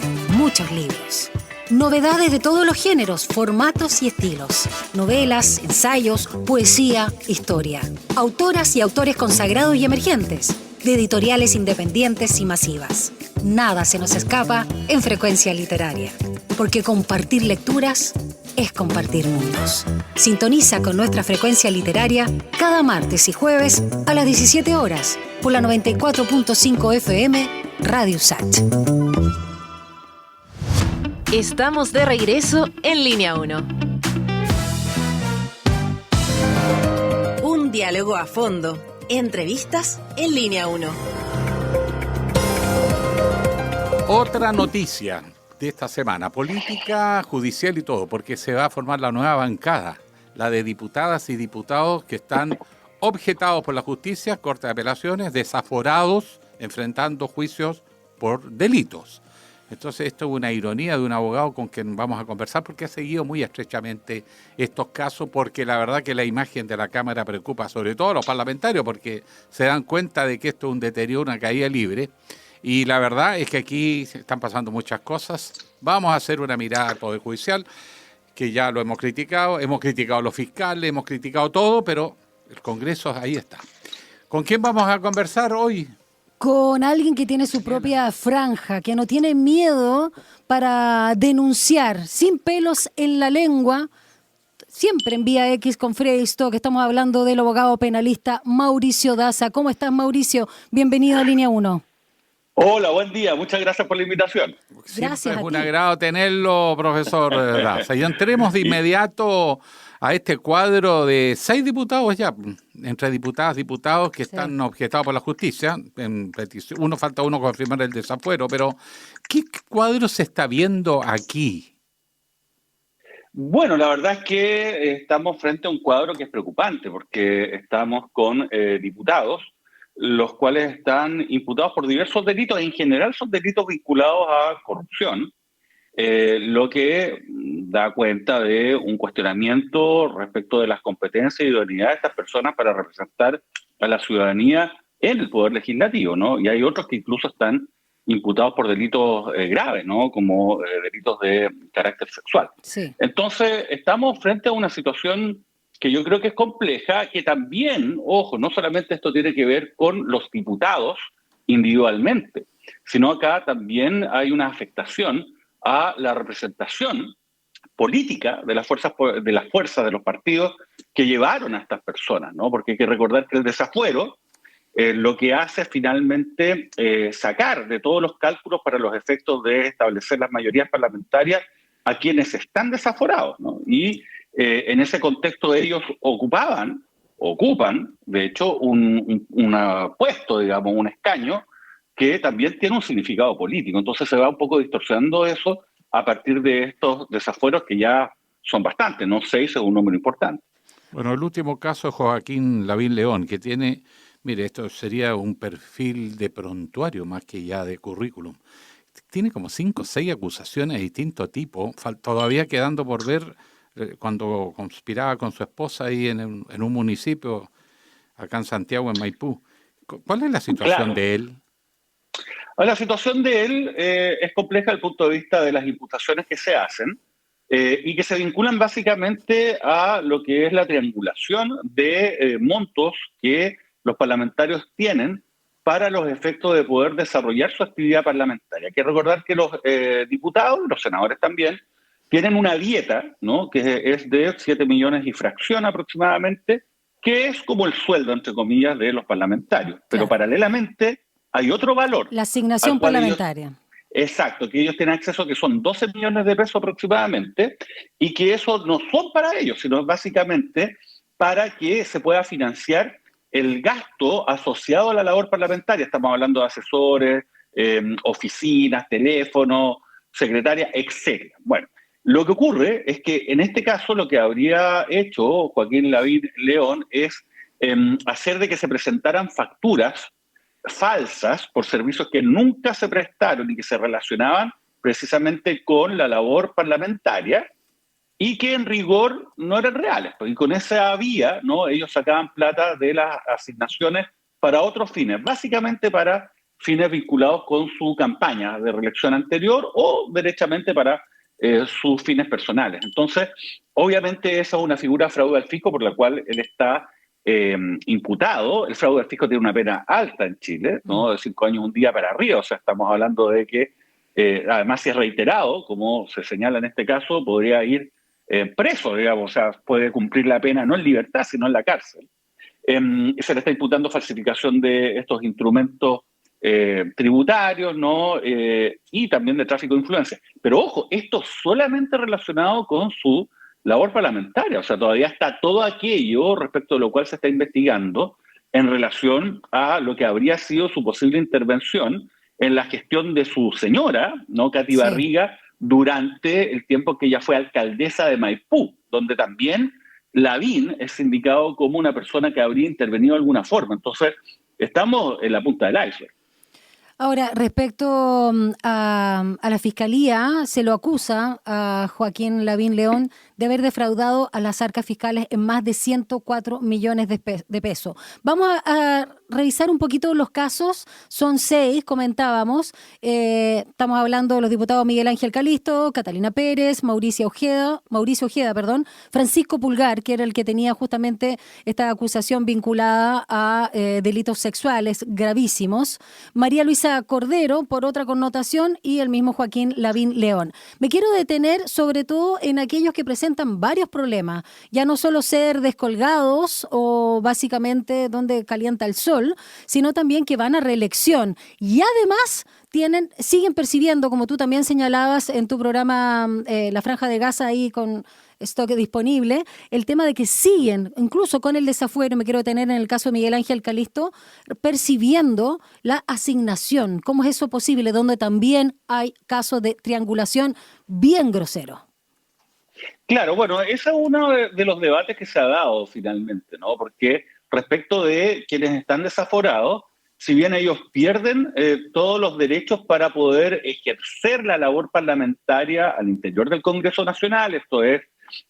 [SPEAKER 15] libros. Novedades de todos los géneros, formatos y estilos. Novelas, ensayos, poesía, historia. Autoras y autores consagrados y emergentes, de editoriales independientes y masivas. Nada se nos escapa en Frecuencia Literaria, porque compartir lecturas es compartir mundos. Sintoniza con nuestra Frecuencia Literaria cada martes y jueves a las 17 horas por la 94.5 FM Radio USACH.
[SPEAKER 11] Estamos de regreso en Línea 1. Un diálogo a fondo. Entrevistas en Línea 1.
[SPEAKER 2] Otra noticia de esta semana, política, judicial y todo, porque se va a formar la nueva bancada, la de diputadas y diputados que están objetados por la justicia, corte de apelaciones, desaforados, enfrentando juicios por delitos. Entonces esto es una ironía de un abogado con quien vamos a conversar porque ha seguido muy estrechamente estos casos, porque la verdad que la imagen de la Cámara preocupa sobre todo a los parlamentarios porque se dan cuenta de que esto es un deterioro, una caída libre. Y la verdad es que aquí están pasando muchas cosas. Vamos a hacer una mirada al Poder Judicial, que ya lo hemos criticado a los fiscales, hemos criticado todo, pero el Congreso ahí está. ¿Con quién vamos a conversar hoy?
[SPEAKER 3] Con alguien que tiene su propia franja, que no tiene miedo para denunciar, sin pelos en la lengua, siempre en Vía X con Freysto, que estamos hablando del abogado penalista Mauricio Daza. ¿Cómo estás, Mauricio? Bienvenido a Línea 1.
[SPEAKER 16] Hola, buen día. Muchas gracias por la invitación.
[SPEAKER 2] Siempre es un agrado tenerlo, profesor Daza. Y entremos de inmediato a este cuadro de 6 diputados ya, entre diputadas y diputados que están objetados por la justicia. Falta uno confirmar el desafuero, pero ¿qué cuadro se está viendo aquí?
[SPEAKER 16] Bueno, la verdad es que estamos frente a un cuadro que es preocupante porque estamos con diputados, los cuales están imputados por diversos delitos, en general son delitos vinculados a corrupción, lo que da cuenta de un cuestionamiento respecto de las competencias y idoneidad de estas personas para representar a la ciudadanía en el Poder Legislativo, ¿no? Y hay otros que incluso están imputados por delitos graves, ¿no? Como delitos de carácter sexual.
[SPEAKER 3] Sí.
[SPEAKER 16] Entonces, estamos frente a una situación que yo creo que es compleja, que también, ojo, no solamente esto tiene que ver con los diputados individualmente, sino acá también hay una afectación a la representación política de las fuerzas de los partidos que llevaron a estas personas, ¿no? Porque hay que recordar que el desafuero lo que hace es finalmente sacar de todos los cálculos para los efectos de establecer las mayorías parlamentarias a quienes están desaforados, ¿no? Y en ese contexto ellos ocupan, de hecho, un puesto, digamos, un escaño que también tiene un significado político. Entonces se va un poco distorsionando eso a partir de estos desafueros que ya son bastantes, ¿no? 6 es un número importante.
[SPEAKER 2] Bueno, el último caso es Joaquín Lavín León, que tiene, mire, esto sería un perfil de prontuario más que ya de currículum. tiene como 5 o 6 acusaciones de distinto tipo, todavía quedando por ver cuando conspiraba con su esposa ahí en un municipio acá en Santiago, en Maipú. ¿Cuál es la situación de él?
[SPEAKER 16] La situación de él es compleja desde el punto de vista de las imputaciones que se hacen y que se vinculan básicamente a lo que es la triangulación de montos que los parlamentarios tienen para los efectos de poder desarrollar su actividad parlamentaria. Hay que recordar que los diputados, los senadores también, tienen una dieta, ¿no?, que es de 7 millones y fracción aproximadamente, que es como el sueldo, entre comillas, de los parlamentarios. Pero paralelamente hay otro valor.
[SPEAKER 3] La asignación parlamentaria.
[SPEAKER 16] Exacto, que ellos tienen acceso, que son 12 millones de pesos aproximadamente, y que eso no son para ellos, sino básicamente para que se pueda financiar el gasto asociado a la labor parlamentaria. Estamos hablando de asesores, oficinas, teléfonos, secretarias, etc. Bueno, lo que ocurre es que en este caso lo que habría hecho Joaquín Lavín León es hacer de que se presentaran facturas falsas por servicios que nunca se prestaron y que se relacionaban precisamente con la labor parlamentaria y que en rigor no eran reales, porque con esa vía, ¿no?, ellos sacaban plata de las asignaciones para otros fines, básicamente para fines vinculados con su campaña de reelección anterior o derechamente para sus fines personales. Entonces, obviamente esa es una figura fraude al fisco por la cual él está imputado. El fraude al fisco tiene una pena alta en Chile, ¿no?, de 5 años un día para arriba. O sea, estamos hablando de que, además, si es reiterado, como se señala en este caso, podría ir preso, digamos. O sea, puede cumplir la pena no en libertad, sino en la cárcel. Se le está imputando falsificación de estos instrumentos tributarios, ¿no?, y también de tráfico de influencia. Pero ojo, esto solamente relacionado con su labor parlamentaria. O sea, todavía está todo aquello respecto de lo cual se está investigando en relación a lo que habría sido su posible intervención en la gestión de su señora, ¿no?, Katy Barriga, durante el tiempo que ella fue alcaldesa de Maipú, donde también Lavín es indicado como una persona que habría intervenido de alguna forma. Entonces, estamos en la punta del iceberg.
[SPEAKER 3] Ahora, respecto a la Fiscalía, se lo acusa a Joaquín Lavín León de haber defraudado a las arcas fiscales en más de 104 millones de pesos. Vamos a revisar un poquito los casos. Son 6, comentábamos. Estamos hablando de los diputados Miguel Ángel Calisto, Catalina Pérez, Mauricio Ojeda, Francisco Pulgar, que era el que tenía justamente esta acusación vinculada a delitos sexuales gravísimos, María Luisa Cordero, por otra connotación, y el mismo Joaquín Lavín León. Me quiero detener sobre todo en aquellos que presentan varios problemas, ya no solo ser descolgados o básicamente donde calienta el sol, sino también que van a reelección y además siguen percibiendo, como tú también señalabas en tu programa La Franja de Gaza ahí con stock disponible, el tema de que siguen, incluso con el desafuero, me quiero detener en el caso de Miguel Ángel Calisto, percibiendo la asignación. ¿Cómo es eso posible? Donde también hay casos de triangulación bien grosero.
[SPEAKER 16] Claro, bueno, ese es uno de los debates que se ha dado finalmente, ¿no? Porque respecto de quienes están desaforados, si bien ellos pierden todos los derechos para poder ejercer la labor parlamentaria al interior del Congreso Nacional, esto es,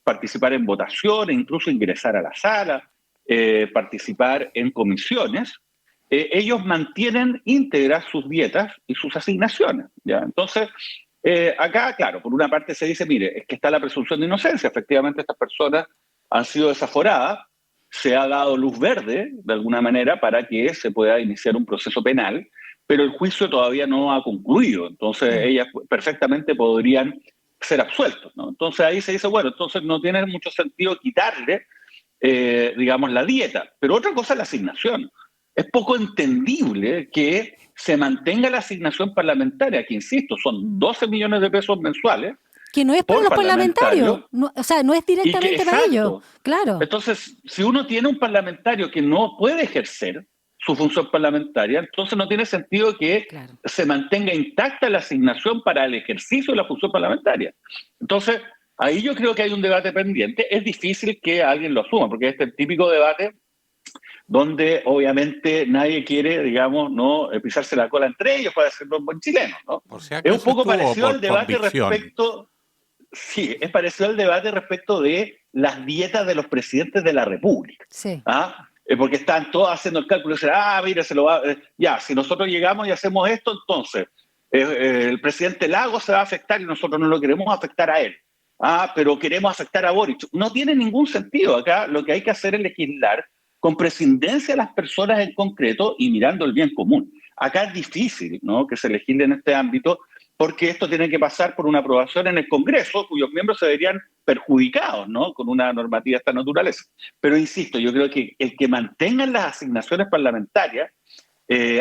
[SPEAKER 16] participar en votaciones, incluso ingresar a la sala, participar en comisiones, ellos mantienen íntegras sus dietas y sus asignaciones, ¿ya? Entonces, acá, claro, por una parte se dice, mire, es que está la presunción de inocencia, efectivamente estas personas han sido desaforadas, se ha dado luz verde, de alguna manera, para que se pueda iniciar un proceso penal, pero el juicio todavía no ha concluido, entonces ellas perfectamente podrían ser absueltos, ¿no? Entonces ahí se dice, bueno, entonces no tiene mucho sentido quitarle, digamos, la dieta, pero otra cosa es la asignación. Es poco entendible que se mantenga la asignación parlamentaria, que insisto, son 12 millones de pesos mensuales.
[SPEAKER 3] Que no es para los parlamentarios, no, o sea, no es directamente para ellos, claro.
[SPEAKER 16] Entonces, si uno tiene un parlamentario que no puede ejercer su función parlamentaria, entonces no tiene sentido que se mantenga intacta la asignación para el ejercicio de la función parlamentaria. Entonces, ahí yo creo que hay un debate pendiente. Es difícil que alguien lo asuma, porque este es el típico debate donde obviamente nadie quiere, digamos, no pisarse la cola entre ellos para ser un buen chileno, ¿no? Es un poco parecido al debate respecto, sí, es parecido al debate respecto de las dietas de los presidentes de la República.
[SPEAKER 3] Sí.
[SPEAKER 16] Porque están todos haciendo el cálculo y dicen, mira, se lo va, ya, si nosotros llegamos y hacemos esto, entonces el presidente Lagos se va a afectar y nosotros no lo queremos afectar a él. Pero queremos afectar a Boric. No tiene ningún sentido. Acá lo que hay que hacer es legislar con prescindencia de las personas en concreto y mirando el bien común. Acá es difícil, ¿no?, que se legisle en este ámbito, porque esto tiene que pasar por una aprobación en el Congreso, cuyos miembros se verían perjudicados, ¿no?, con una normativa de esta naturaleza. Pero insisto, yo creo que el que mantengan las asignaciones parlamentarias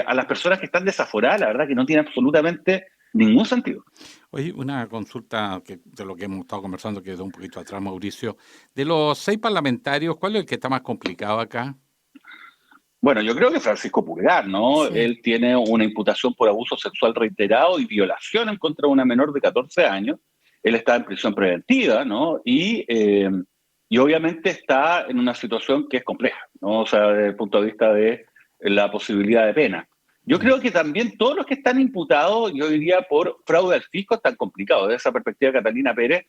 [SPEAKER 16] a las personas que están desaforadas, la verdad que no tiene absolutamente ningún sentido.
[SPEAKER 2] Oye, una consulta de lo que hemos estado conversando, que quedó un poquito atrás, Mauricio. De los 6 parlamentarios, ¿cuál es el que está más complicado acá?
[SPEAKER 16] Bueno, yo creo que Francisco Pulgar, ¿no?
[SPEAKER 3] Sí.
[SPEAKER 16] Él tiene una imputación por abuso sexual reiterado y violación en contra de una menor de 14 años. Él está en prisión preventiva, ¿no? Y obviamente está en una situación que es compleja, ¿no? O sea, desde el punto de vista de la posibilidad de pena. Yo creo que también todos los que están imputados, yo diría, por fraude al fisco, están complicados. Desde esa perspectiva, Catalina Pérez,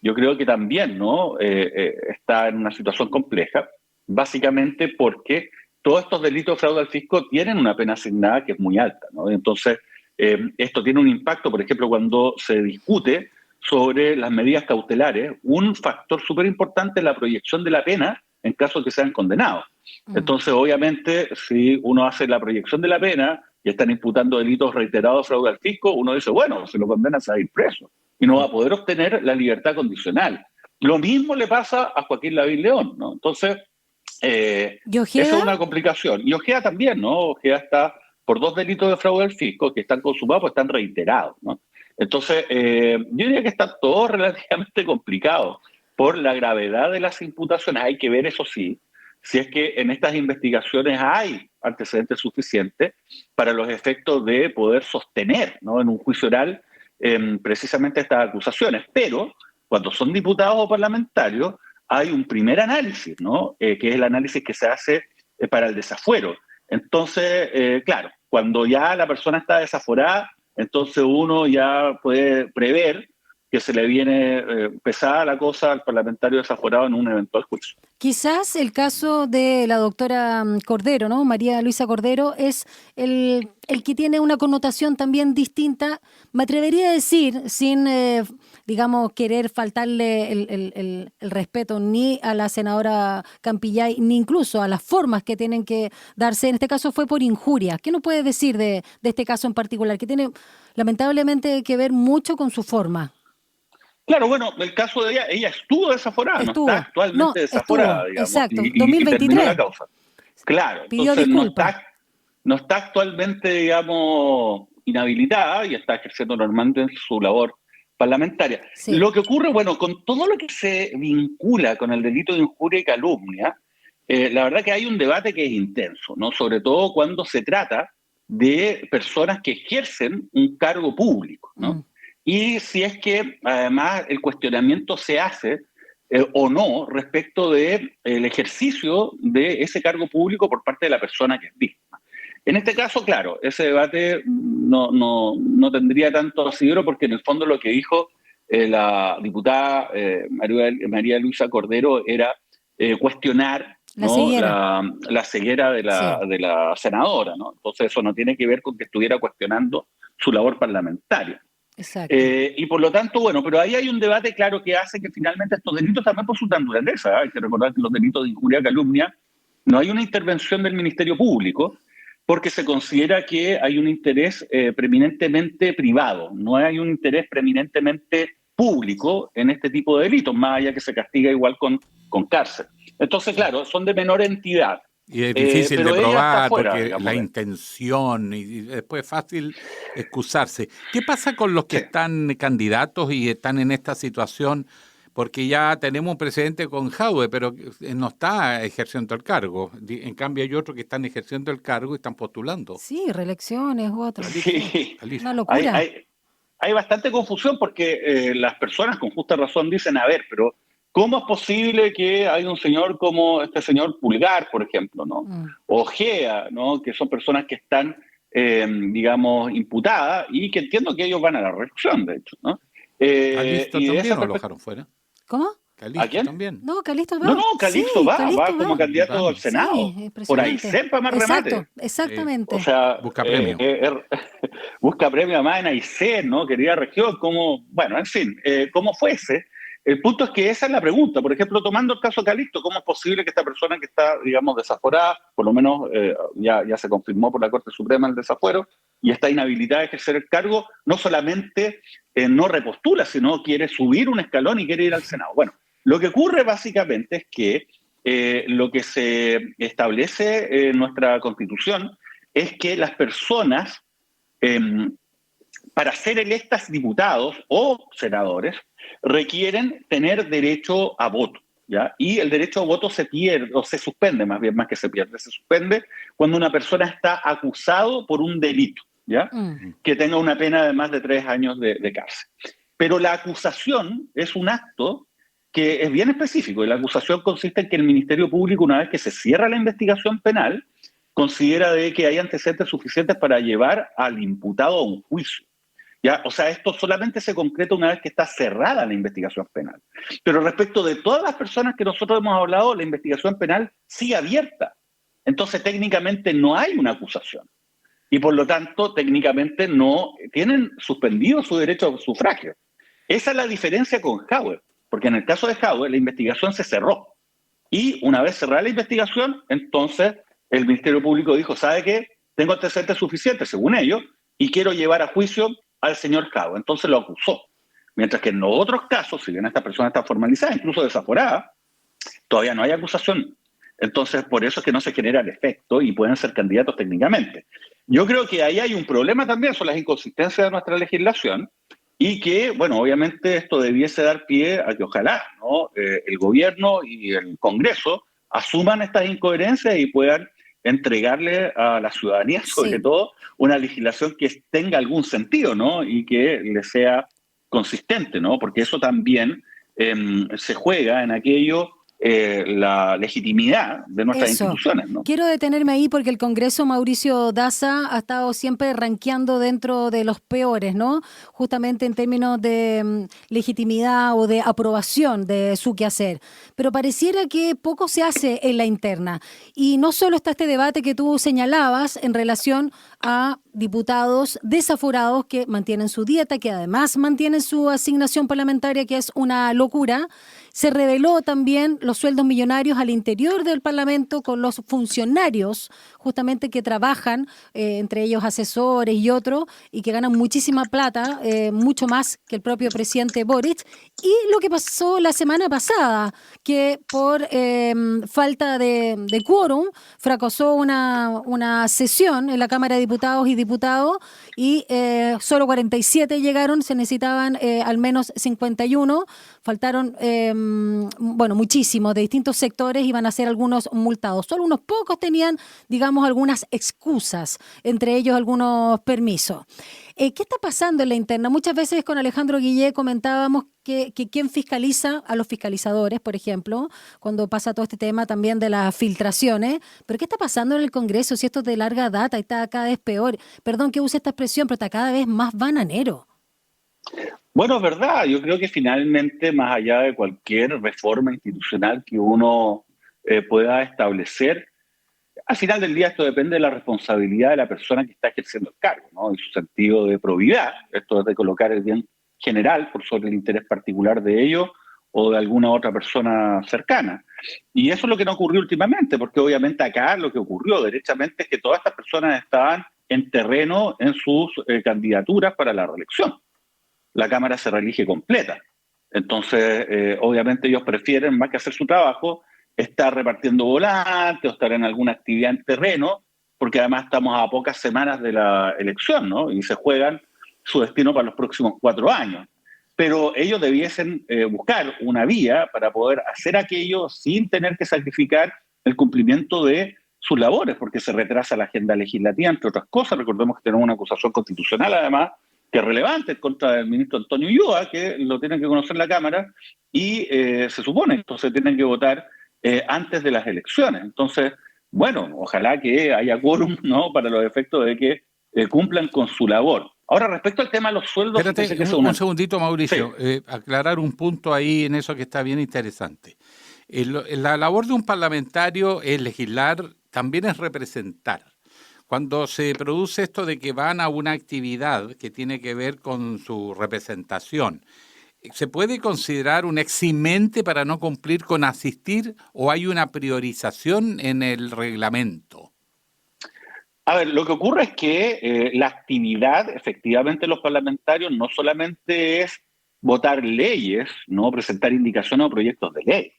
[SPEAKER 16] yo creo que también, ¿no?, está en una situación compleja, básicamente porque todos estos delitos de fraude al fisco tienen una pena asignada que es muy alta, ¿no? Entonces, esto tiene un impacto, por ejemplo, cuando se discute sobre las medidas cautelares, un factor súper importante es la proyección de la pena en caso de que sean condenados. Entonces, obviamente, si uno hace la proyección de la pena y están imputando delitos reiterados de fraude al fisco, uno dice, bueno, si lo condenan se va a ir preso y no va a poder obtener la libertad condicional. Lo mismo le pasa a Joaquín Lavín León, ¿no? Entonces,
[SPEAKER 3] ¿Y Ojeda?
[SPEAKER 16] eso es una complicación. Y Ojeda también, ¿no? Ojeda está por 2 delitos de fraude al fisco que están consumados, pues están reiterados, ¿no? Entonces, yo diría que está todo relativamente complicado por la gravedad de las imputaciones. Hay que ver, eso sí, si es que en estas investigaciones hay antecedentes suficientes para los efectos de poder sostener, ¿no?, en un juicio oral precisamente estas acusaciones. Pero cuando son diputados o parlamentarios, hay un primer análisis, ¿no?, que es el análisis que se hace para el desafuero. Entonces, claro, cuando ya la persona está desaforada, entonces uno ya puede prever que se le viene pesada la cosa al parlamentario desaforado en un eventual juicio.
[SPEAKER 3] Quizás el caso de la doctora Cordero, ¿no? María Luisa Cordero, es el que tiene una connotación también distinta. Me atrevería a decir, sin, digamos, querer faltarle el respeto ni a la senadora Campillay, ni incluso a las formas que tienen que darse. En este caso fue por injuria. ¿Qué nos puede decir de este caso en particular? Que tiene lamentablemente que ver mucho con su forma.
[SPEAKER 16] Claro, bueno, el caso de ella estuvo desaforada, no está actualmente desaforada, digamos.
[SPEAKER 3] Exacto,
[SPEAKER 16] y
[SPEAKER 3] 2023.
[SPEAKER 16] terminó la causa. Claro,
[SPEAKER 3] Pidió
[SPEAKER 16] entonces
[SPEAKER 3] disculpas.
[SPEAKER 16] no está actualmente, digamos, inhabilitada y está ejerciendo normalmente su labor parlamentaria.
[SPEAKER 3] Sí.
[SPEAKER 16] Lo que ocurre, bueno, con todo lo que se vincula con el delito de injuria y calumnia, la verdad que hay un debate que es intenso, ¿no? Sobre todo cuando se trata de personas que ejercen un cargo público, ¿no? Y si es que además el cuestionamiento se hace o no respecto del ejercicio de ese cargo público por parte de la persona que es víctima. En este caso, claro, ese debate no tendría tanto asidero porque en el fondo lo que dijo la diputada María Luisa Cordero era cuestionar, ¿no?, la ceguera de la senadora, ¿no? Entonces eso no tiene que ver con que estuviera cuestionando su labor parlamentaria.
[SPEAKER 3] Exacto.
[SPEAKER 16] Y por lo tanto, bueno, pero ahí hay un debate claro que hace que finalmente estos delitos también por su naturaleza, hay que recordar que los delitos de injuria y calumnia no hay una intervención del Ministerio Público porque se considera que hay un interés preeminentemente privado, no hay un interés preeminentemente público en este tipo de delitos, más allá que se castiga igual con cárcel. Entonces, claro, son de menor entidad.
[SPEAKER 2] Y es difícil de probar
[SPEAKER 16] fuera,
[SPEAKER 2] porque
[SPEAKER 16] digamos,
[SPEAKER 2] la intención y después es fácil excusarse. ¿Qué pasa con los que están candidatos y están en esta situación? Porque ya tenemos un presidente con Jadwe, pero no está ejerciendo el cargo. En cambio hay otros que están ejerciendo el cargo y están postulando.
[SPEAKER 3] Sí, reelecciones u otras.
[SPEAKER 16] Sí.
[SPEAKER 3] Una locura.
[SPEAKER 16] Hay bastante confusión porque las personas con justa razón dicen, a ver, pero ¿Cómo es posible que haya un señor como este señor Pulgar, por ejemplo, ¿no? O Gea, ¿no? Que son personas que están, digamos, imputadas y que entiendo que ellos van a la reelección, de hecho, ¿no?
[SPEAKER 2] Calixto
[SPEAKER 16] y de
[SPEAKER 2] también
[SPEAKER 16] esa
[SPEAKER 2] o lo
[SPEAKER 16] perspectiva-
[SPEAKER 2] dejaron fuera.
[SPEAKER 3] ¿Cómo?
[SPEAKER 2] Calixto
[SPEAKER 16] ¿A quién?
[SPEAKER 2] también.
[SPEAKER 3] No, Calixto va.
[SPEAKER 16] No, Calixto
[SPEAKER 3] Sí,
[SPEAKER 16] va
[SPEAKER 3] Calixto
[SPEAKER 16] como candidato al Senado.
[SPEAKER 3] Sí,
[SPEAKER 16] Por
[SPEAKER 3] impresionante.
[SPEAKER 16] ahí sepa más
[SPEAKER 3] Exacto,
[SPEAKER 16] remate.
[SPEAKER 3] exactamente.
[SPEAKER 16] O sea,
[SPEAKER 2] Busca premio.
[SPEAKER 16] Busca premio además en Aysén, ¿no? Querida región, como, bueno, en fin, como fuese. El punto es que esa es la pregunta. Por ejemplo, tomando el caso Calixto, ¿cómo es posible que esta persona que está, digamos, desaforada, por lo menos ya se confirmó por la Corte Suprema el desafuero, y está inhabilitada a ejercer el cargo, no solamente no repostula, sino quiere subir un escalón y quiere ir al Senado? Bueno, lo que ocurre básicamente es que lo que se establece en nuestra Constitución es que las personas, para ser electas diputados o senadores, requieren tener derecho a voto, ¿ya? Y el derecho a voto se pierde, o se suspende, más bien, más que se pierde, se suspende cuando una persona está acusado por un delito, ¿ya? Que tenga una pena de más de 3 años de cárcel. Pero la acusación es un acto que es bien específico, y la acusación consiste en que el Ministerio Público, una vez que se cierra la investigación penal, considera de que hay antecedentes suficientes para llevar al imputado a un juicio, ¿ya? O sea, esto solamente se concreta una vez que está cerrada la investigación penal. Pero respecto de todas las personas que nosotros hemos hablado, la investigación penal sigue abierta. Entonces, técnicamente no hay una acusación. Y por lo tanto, técnicamente no tienen suspendido su derecho a sufragio. Esa es la diferencia con Hauer, porque en el caso de Hauer la investigación se cerró. Y una vez cerrada la investigación, entonces el Ministerio Público dijo, ¿sabe qué? Tengo antecedentes suficientes, según ellos, y quiero llevar a juicio al señor Hauer. Entonces lo acusó. Mientras que en los otros casos, si bien esta persona está formalizada, incluso desaforada, todavía no hay acusación. Entonces, por eso es que no se genera el efecto y pueden ser candidatos técnicamente. Yo creo que ahí hay un problema también, son las inconsistencias de nuestra legislación, y que, bueno, obviamente esto debiese dar pie a que ojalá, ¿no? El gobierno y el Congreso asuman estas incoherencias y puedan entregarle a la ciudadanía, sobre todo, una legislación que tenga algún sentido, ¿no? Y que le sea consistente, ¿no? Porque eso también se juega en aquello, la legitimidad de nuestras instituciones, ¿no?
[SPEAKER 3] Quiero detenerme ahí porque el Congreso, Mauricio Daza, ha estado siempre rankeando dentro de los peores, ¿no? Justamente en términos de legitimidad o de aprobación de su quehacer. Pero pareciera que poco se hace en la interna. Y no solo está este debate que tú señalabas en relación a diputados desaforados que mantienen su dieta, que además mantienen su asignación parlamentaria, que es una locura. Se reveló también los sueldos millonarios al interior del Parlamento con los funcionarios justamente que trabajan, entre ellos asesores y otros, y que ganan muchísima plata, mucho más que el propio presidente Boric. Y lo que pasó la semana pasada, que por falta de quórum fracasó una sesión en la Cámara de Diputados y Diputados y solo 47 llegaron, se necesitaban al menos 51, faltaron muchísimos de distintos sectores, iban a ser algunos multados. Solo unos pocos tenían, digamos, algunas excusas, entre ellos algunos permisos. ¿Qué está pasando en la interna? Muchas veces con Alejandro Guillé comentábamos que quién fiscaliza a los fiscalizadores, por ejemplo, cuando pasa todo este tema también de las filtraciones. Pero ¿qué está pasando en el Congreso si esto es de larga data y está cada vez peor? Perdón que use esta expresión, pero está cada vez más bananero.
[SPEAKER 16] Bueno, es verdad. Yo creo que finalmente, más allá de cualquier reforma institucional que uno pueda establecer, al final del día esto depende de la responsabilidad de la persona que está ejerciendo el cargo, ¿no? Y su sentido de probidad. Esto es de colocar el bien general por sobre el interés particular de ellos o de alguna otra persona cercana. Y eso es lo que no ocurrió últimamente, porque obviamente acá lo que ocurrió derechamente es que todas estas personas estaban en terreno en sus candidaturas para la reelección. La Cámara se reelige completa. Entonces, obviamente ellos prefieren, más que hacer su trabajo, estar repartiendo volantes o estar en alguna actividad en terreno, porque además estamos a pocas semanas de la elección, ¿no? Y se juegan su destino para los próximos 4 años. Pero ellos debiesen buscar una vía para poder hacer aquello sin tener que sacrificar el cumplimiento de sus labores, porque se retrasa la agenda legislativa, entre otras cosas. Recordemos que tenemos una acusación constitucional, además, que es relevante contra el ministro Antonio Ulloa, que lo tienen que conocer la Cámara, y se supone que entonces tienen que votar antes de las elecciones. Entonces, bueno, ojalá que haya quórum, ¿no?, para los efectos de que cumplan con su labor. Ahora, respecto al tema de los sueldos...
[SPEAKER 2] Espérate, un segundito, Mauricio, sí. Aclarar un punto ahí en eso que está bien interesante. La labor de un parlamentario es legislar, también es representar. Cuando se produce esto de que van a una actividad que tiene que ver con su representación, ¿se puede considerar un eximente para no cumplir con asistir o hay una priorización en el reglamento?
[SPEAKER 16] A ver, lo que ocurre es que la actividad, efectivamente, de los parlamentarios no solamente es votar leyes, no presentar indicaciones o proyectos de ley.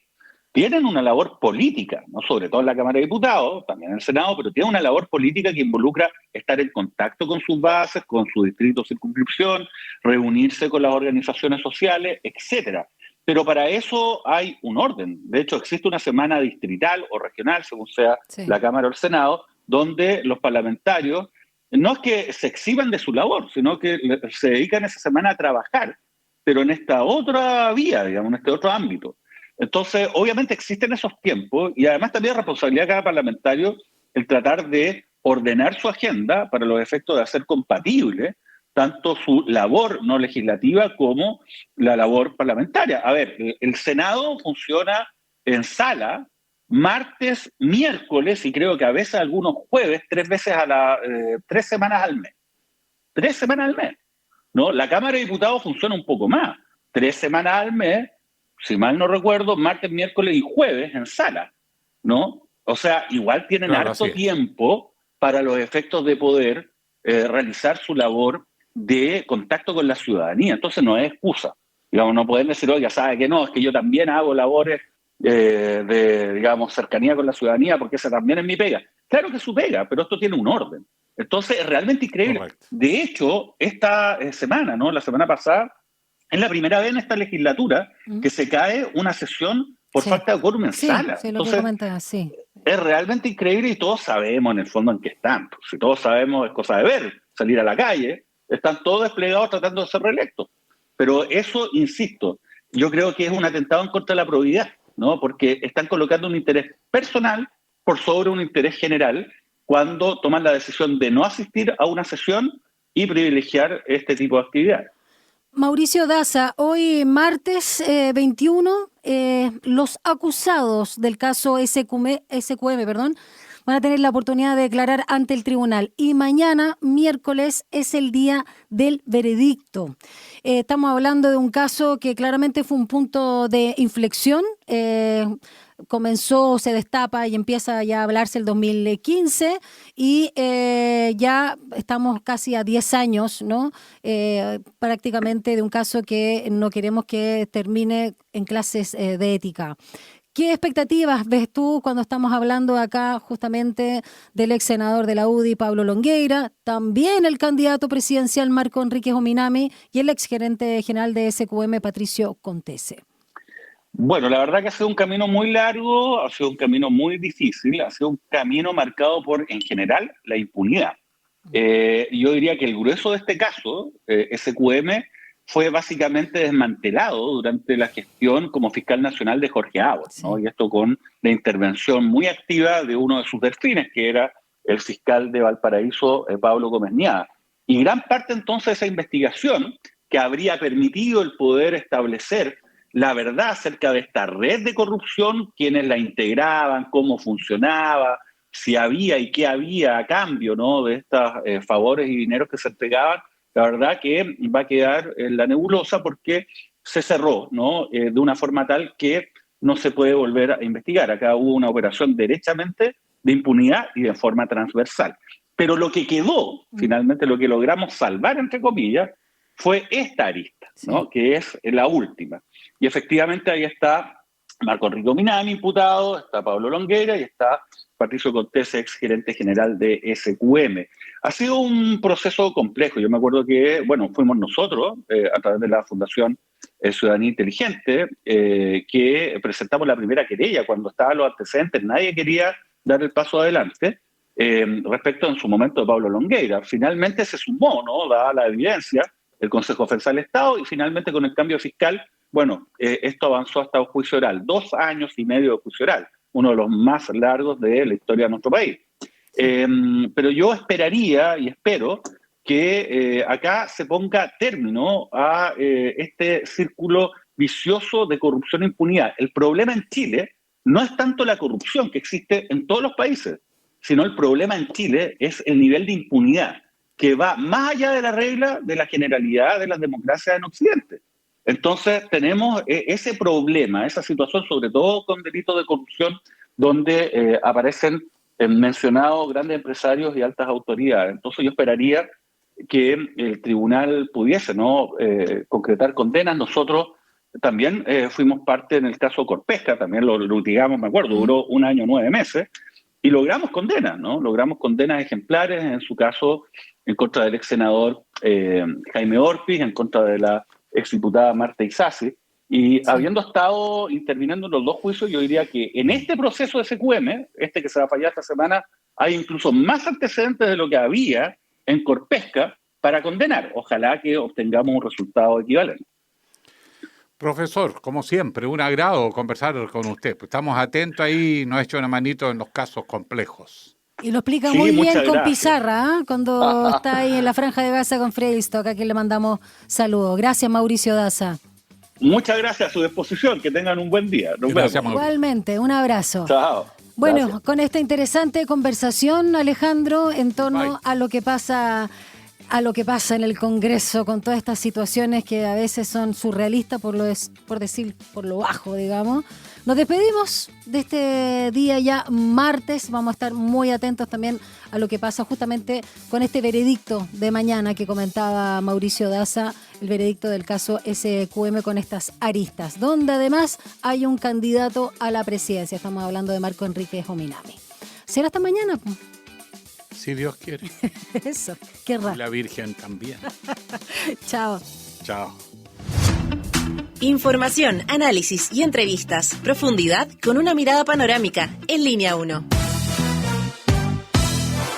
[SPEAKER 16] Tienen una labor política, ¿no?, sobre todo en la Cámara de Diputados, también en el Senado, pero tienen una labor política que involucra estar en contacto con sus bases, con su distrito de circunscripción, reunirse con las organizaciones sociales, etcétera. Pero para eso hay un orden. De hecho, existe una semana distrital o regional, según sea la Cámara o el Senado, donde los parlamentarios no es que se exhiban de su labor, sino que se dedican esa semana a trabajar, pero en esta otra vía, digamos, en este otro ámbito. Entonces, obviamente existen esos tiempos y además también responsabilidad de cada parlamentario el tratar de ordenar su agenda para los efectos de hacer compatible tanto su labor no legislativa como la labor parlamentaria. A ver, el Senado funciona en sala martes, miércoles y creo que a veces algunos jueves, 3 semanas al mes. 3 semanas al mes, ¿no? La Cámara de Diputados funciona un poco más. 3 semanas al mes, si mal no recuerdo, martes, miércoles y jueves en sala, ¿no? O sea, igual tienen harto tiempo para los efectos de poder realizar su labor de contacto con la ciudadanía. Entonces no es excusa. Digamos, no pueden decir, oye, ¿sabe que no? Es que yo también hago labores de, digamos, cercanía con la ciudadanía porque esa también es mi pega. Claro que es su pega, pero esto tiene un orden. Entonces es realmente increíble. Correcto. De hecho, esta semana, ¿no?, la semana pasada, es la primera vez en esta legislatura que se cae una sesión por falta de quórum en sala.
[SPEAKER 3] Sí, lo que comentas, sí.
[SPEAKER 16] Es realmente increíble y todos sabemos en el fondo en qué están. Si todos sabemos, es cosa de ver, salir a la calle, están todos desplegados tratando de ser reelectos. Pero eso, insisto, yo creo que es un atentado en contra de la probidad, ¿no?, porque están colocando un interés personal por sobre un interés general cuando toman la decisión de no asistir a una sesión y privilegiar este tipo de actividades.
[SPEAKER 3] Mauricio Daza, hoy martes 21, los acusados del caso SQM, van a tener la oportunidad de declarar ante el tribunal y mañana, miércoles, es el día del veredicto. Estamos hablando de un caso que claramente fue un punto de inflexión. Comenzó, se destapa y empieza ya a hablarse el 2015 y ya estamos casi a 10 años, ¿no? Prácticamente de un caso que no queremos que termine en clases de ética. ¿Qué expectativas ves tú cuando estamos hablando acá justamente del ex senador de la UDI, Pablo Longueira, también el candidato presidencial Marco Enríquez Ominami y el ex gerente general de SQM, Patricio Contese?
[SPEAKER 16] Bueno, la verdad que ha sido un camino muy largo, ha sido un camino muy difícil, ha sido un camino marcado por, en general, la impunidad. Yo diría que el grueso de este caso, SQM, fue básicamente desmantelado durante la gestión como fiscal nacional de Jorge Ábora, ¿no? Y esto con la intervención muy activa de uno de sus delfines, que era el fiscal de Valparaíso, Pablo Gómez Niada. Y gran parte entonces de esa investigación, que habría permitido el poder establecer la verdad acerca de esta red de corrupción, quiénes la integraban, cómo funcionaba, si había y qué había a cambio, ¿no?, de estos favores y dineros que se entregaban, la verdad que va a quedar en la nebulosa porque se cerró, ¿no?, de una forma tal que no se puede volver a investigar. Acá hubo una operación derechamente de impunidad y de forma transversal. Pero lo que quedó, finalmente, lo que logramos salvar, entre comillas, fue esta arista, ¿no?, que es la última. Y efectivamente ahí está Marco Enríquez Ominami, imputado, está Pablo Longueira y está Patricio Contese, ex gerente general de SQM. Ha sido un proceso complejo. Yo me acuerdo que, bueno, fuimos nosotros, a través de la Fundación Ciudadanía Inteligente, que presentamos la primera querella cuando estaban los antecedentes. Nadie quería dar el paso adelante respecto en su momento de Pablo Longueira. Finalmente se sumó, ¿no?, dada la evidencia, el Consejo de Defensa del Estado y finalmente con el cambio fiscal, bueno, esto avanzó hasta un juicio oral, 2 años y medio de juicio oral, uno de los más largos de la historia de nuestro país. Pero yo esperaría y espero que acá se ponga término a este círculo vicioso de corrupción e impunidad. El problema en Chile no es tanto la corrupción que existe en todos los países, sino el problema en Chile es el nivel de impunidad, que va más allá de la regla de la generalidad de las democracias en Occidente. Entonces tenemos ese problema, esa situación, sobre todo con delitos de corrupción, donde aparecen mencionados grandes empresarios y altas autoridades. Entonces yo esperaría que el tribunal pudiese, ¿no?, concretar condenas. Nosotros también fuimos parte en el caso Corpesca, también lo litigamos, me acuerdo, duró 1 año 9 meses, y logramos condenas, ¿no? Logramos condenas ejemplares, en su caso, en contra del ex senador Jaime Orpiz, en contra de la exdiputada Marta Isasi, y habiendo estado interviniendo en los 2 juicios, yo diría que en este proceso de SQM, que se va a fallar esta semana, hay incluso más antecedentes de lo que había en Corpesca para condenar. Ojalá que obtengamos un resultado equivalente.
[SPEAKER 2] Profesor, como siempre, un agrado conversar con usted. Estamos atentos ahí, nos ha hecho una manito en los casos complejos.
[SPEAKER 3] Y lo explica muy bien con pizarra, ¿eh? Cuando está ahí en la Franja de Gaza con Freddy Stock, a quien le mandamos saludos. Gracias, Mauricio Daza.
[SPEAKER 16] Muchas gracias, a su disposición. Que tengan un buen día. Nos vemos.
[SPEAKER 3] Igualmente, un abrazo.
[SPEAKER 16] Chao.
[SPEAKER 3] Bueno,
[SPEAKER 16] Gracias.
[SPEAKER 3] con esta interesante conversación, Alejandro, en torno a lo que pasa en el Congreso, con todas estas situaciones que a veces son surrealistas, por decir por lo bajo, digamos. Nos despedimos de este día ya martes. Vamos a estar muy atentos también a lo que pasa justamente con este veredicto de mañana que comentaba Mauricio Daza, el veredicto del caso SQM con estas aristas, donde además hay un candidato a la presidencia. Estamos hablando de Marco Enrique Jominami. ¿Será hasta mañana?
[SPEAKER 2] Si Dios quiere.
[SPEAKER 3] Eso, qué raro.
[SPEAKER 2] La Virgen también.
[SPEAKER 3] Chao.
[SPEAKER 2] Chao.
[SPEAKER 11] Información, análisis y entrevistas. Profundidad con una mirada panorámica en Línea 1.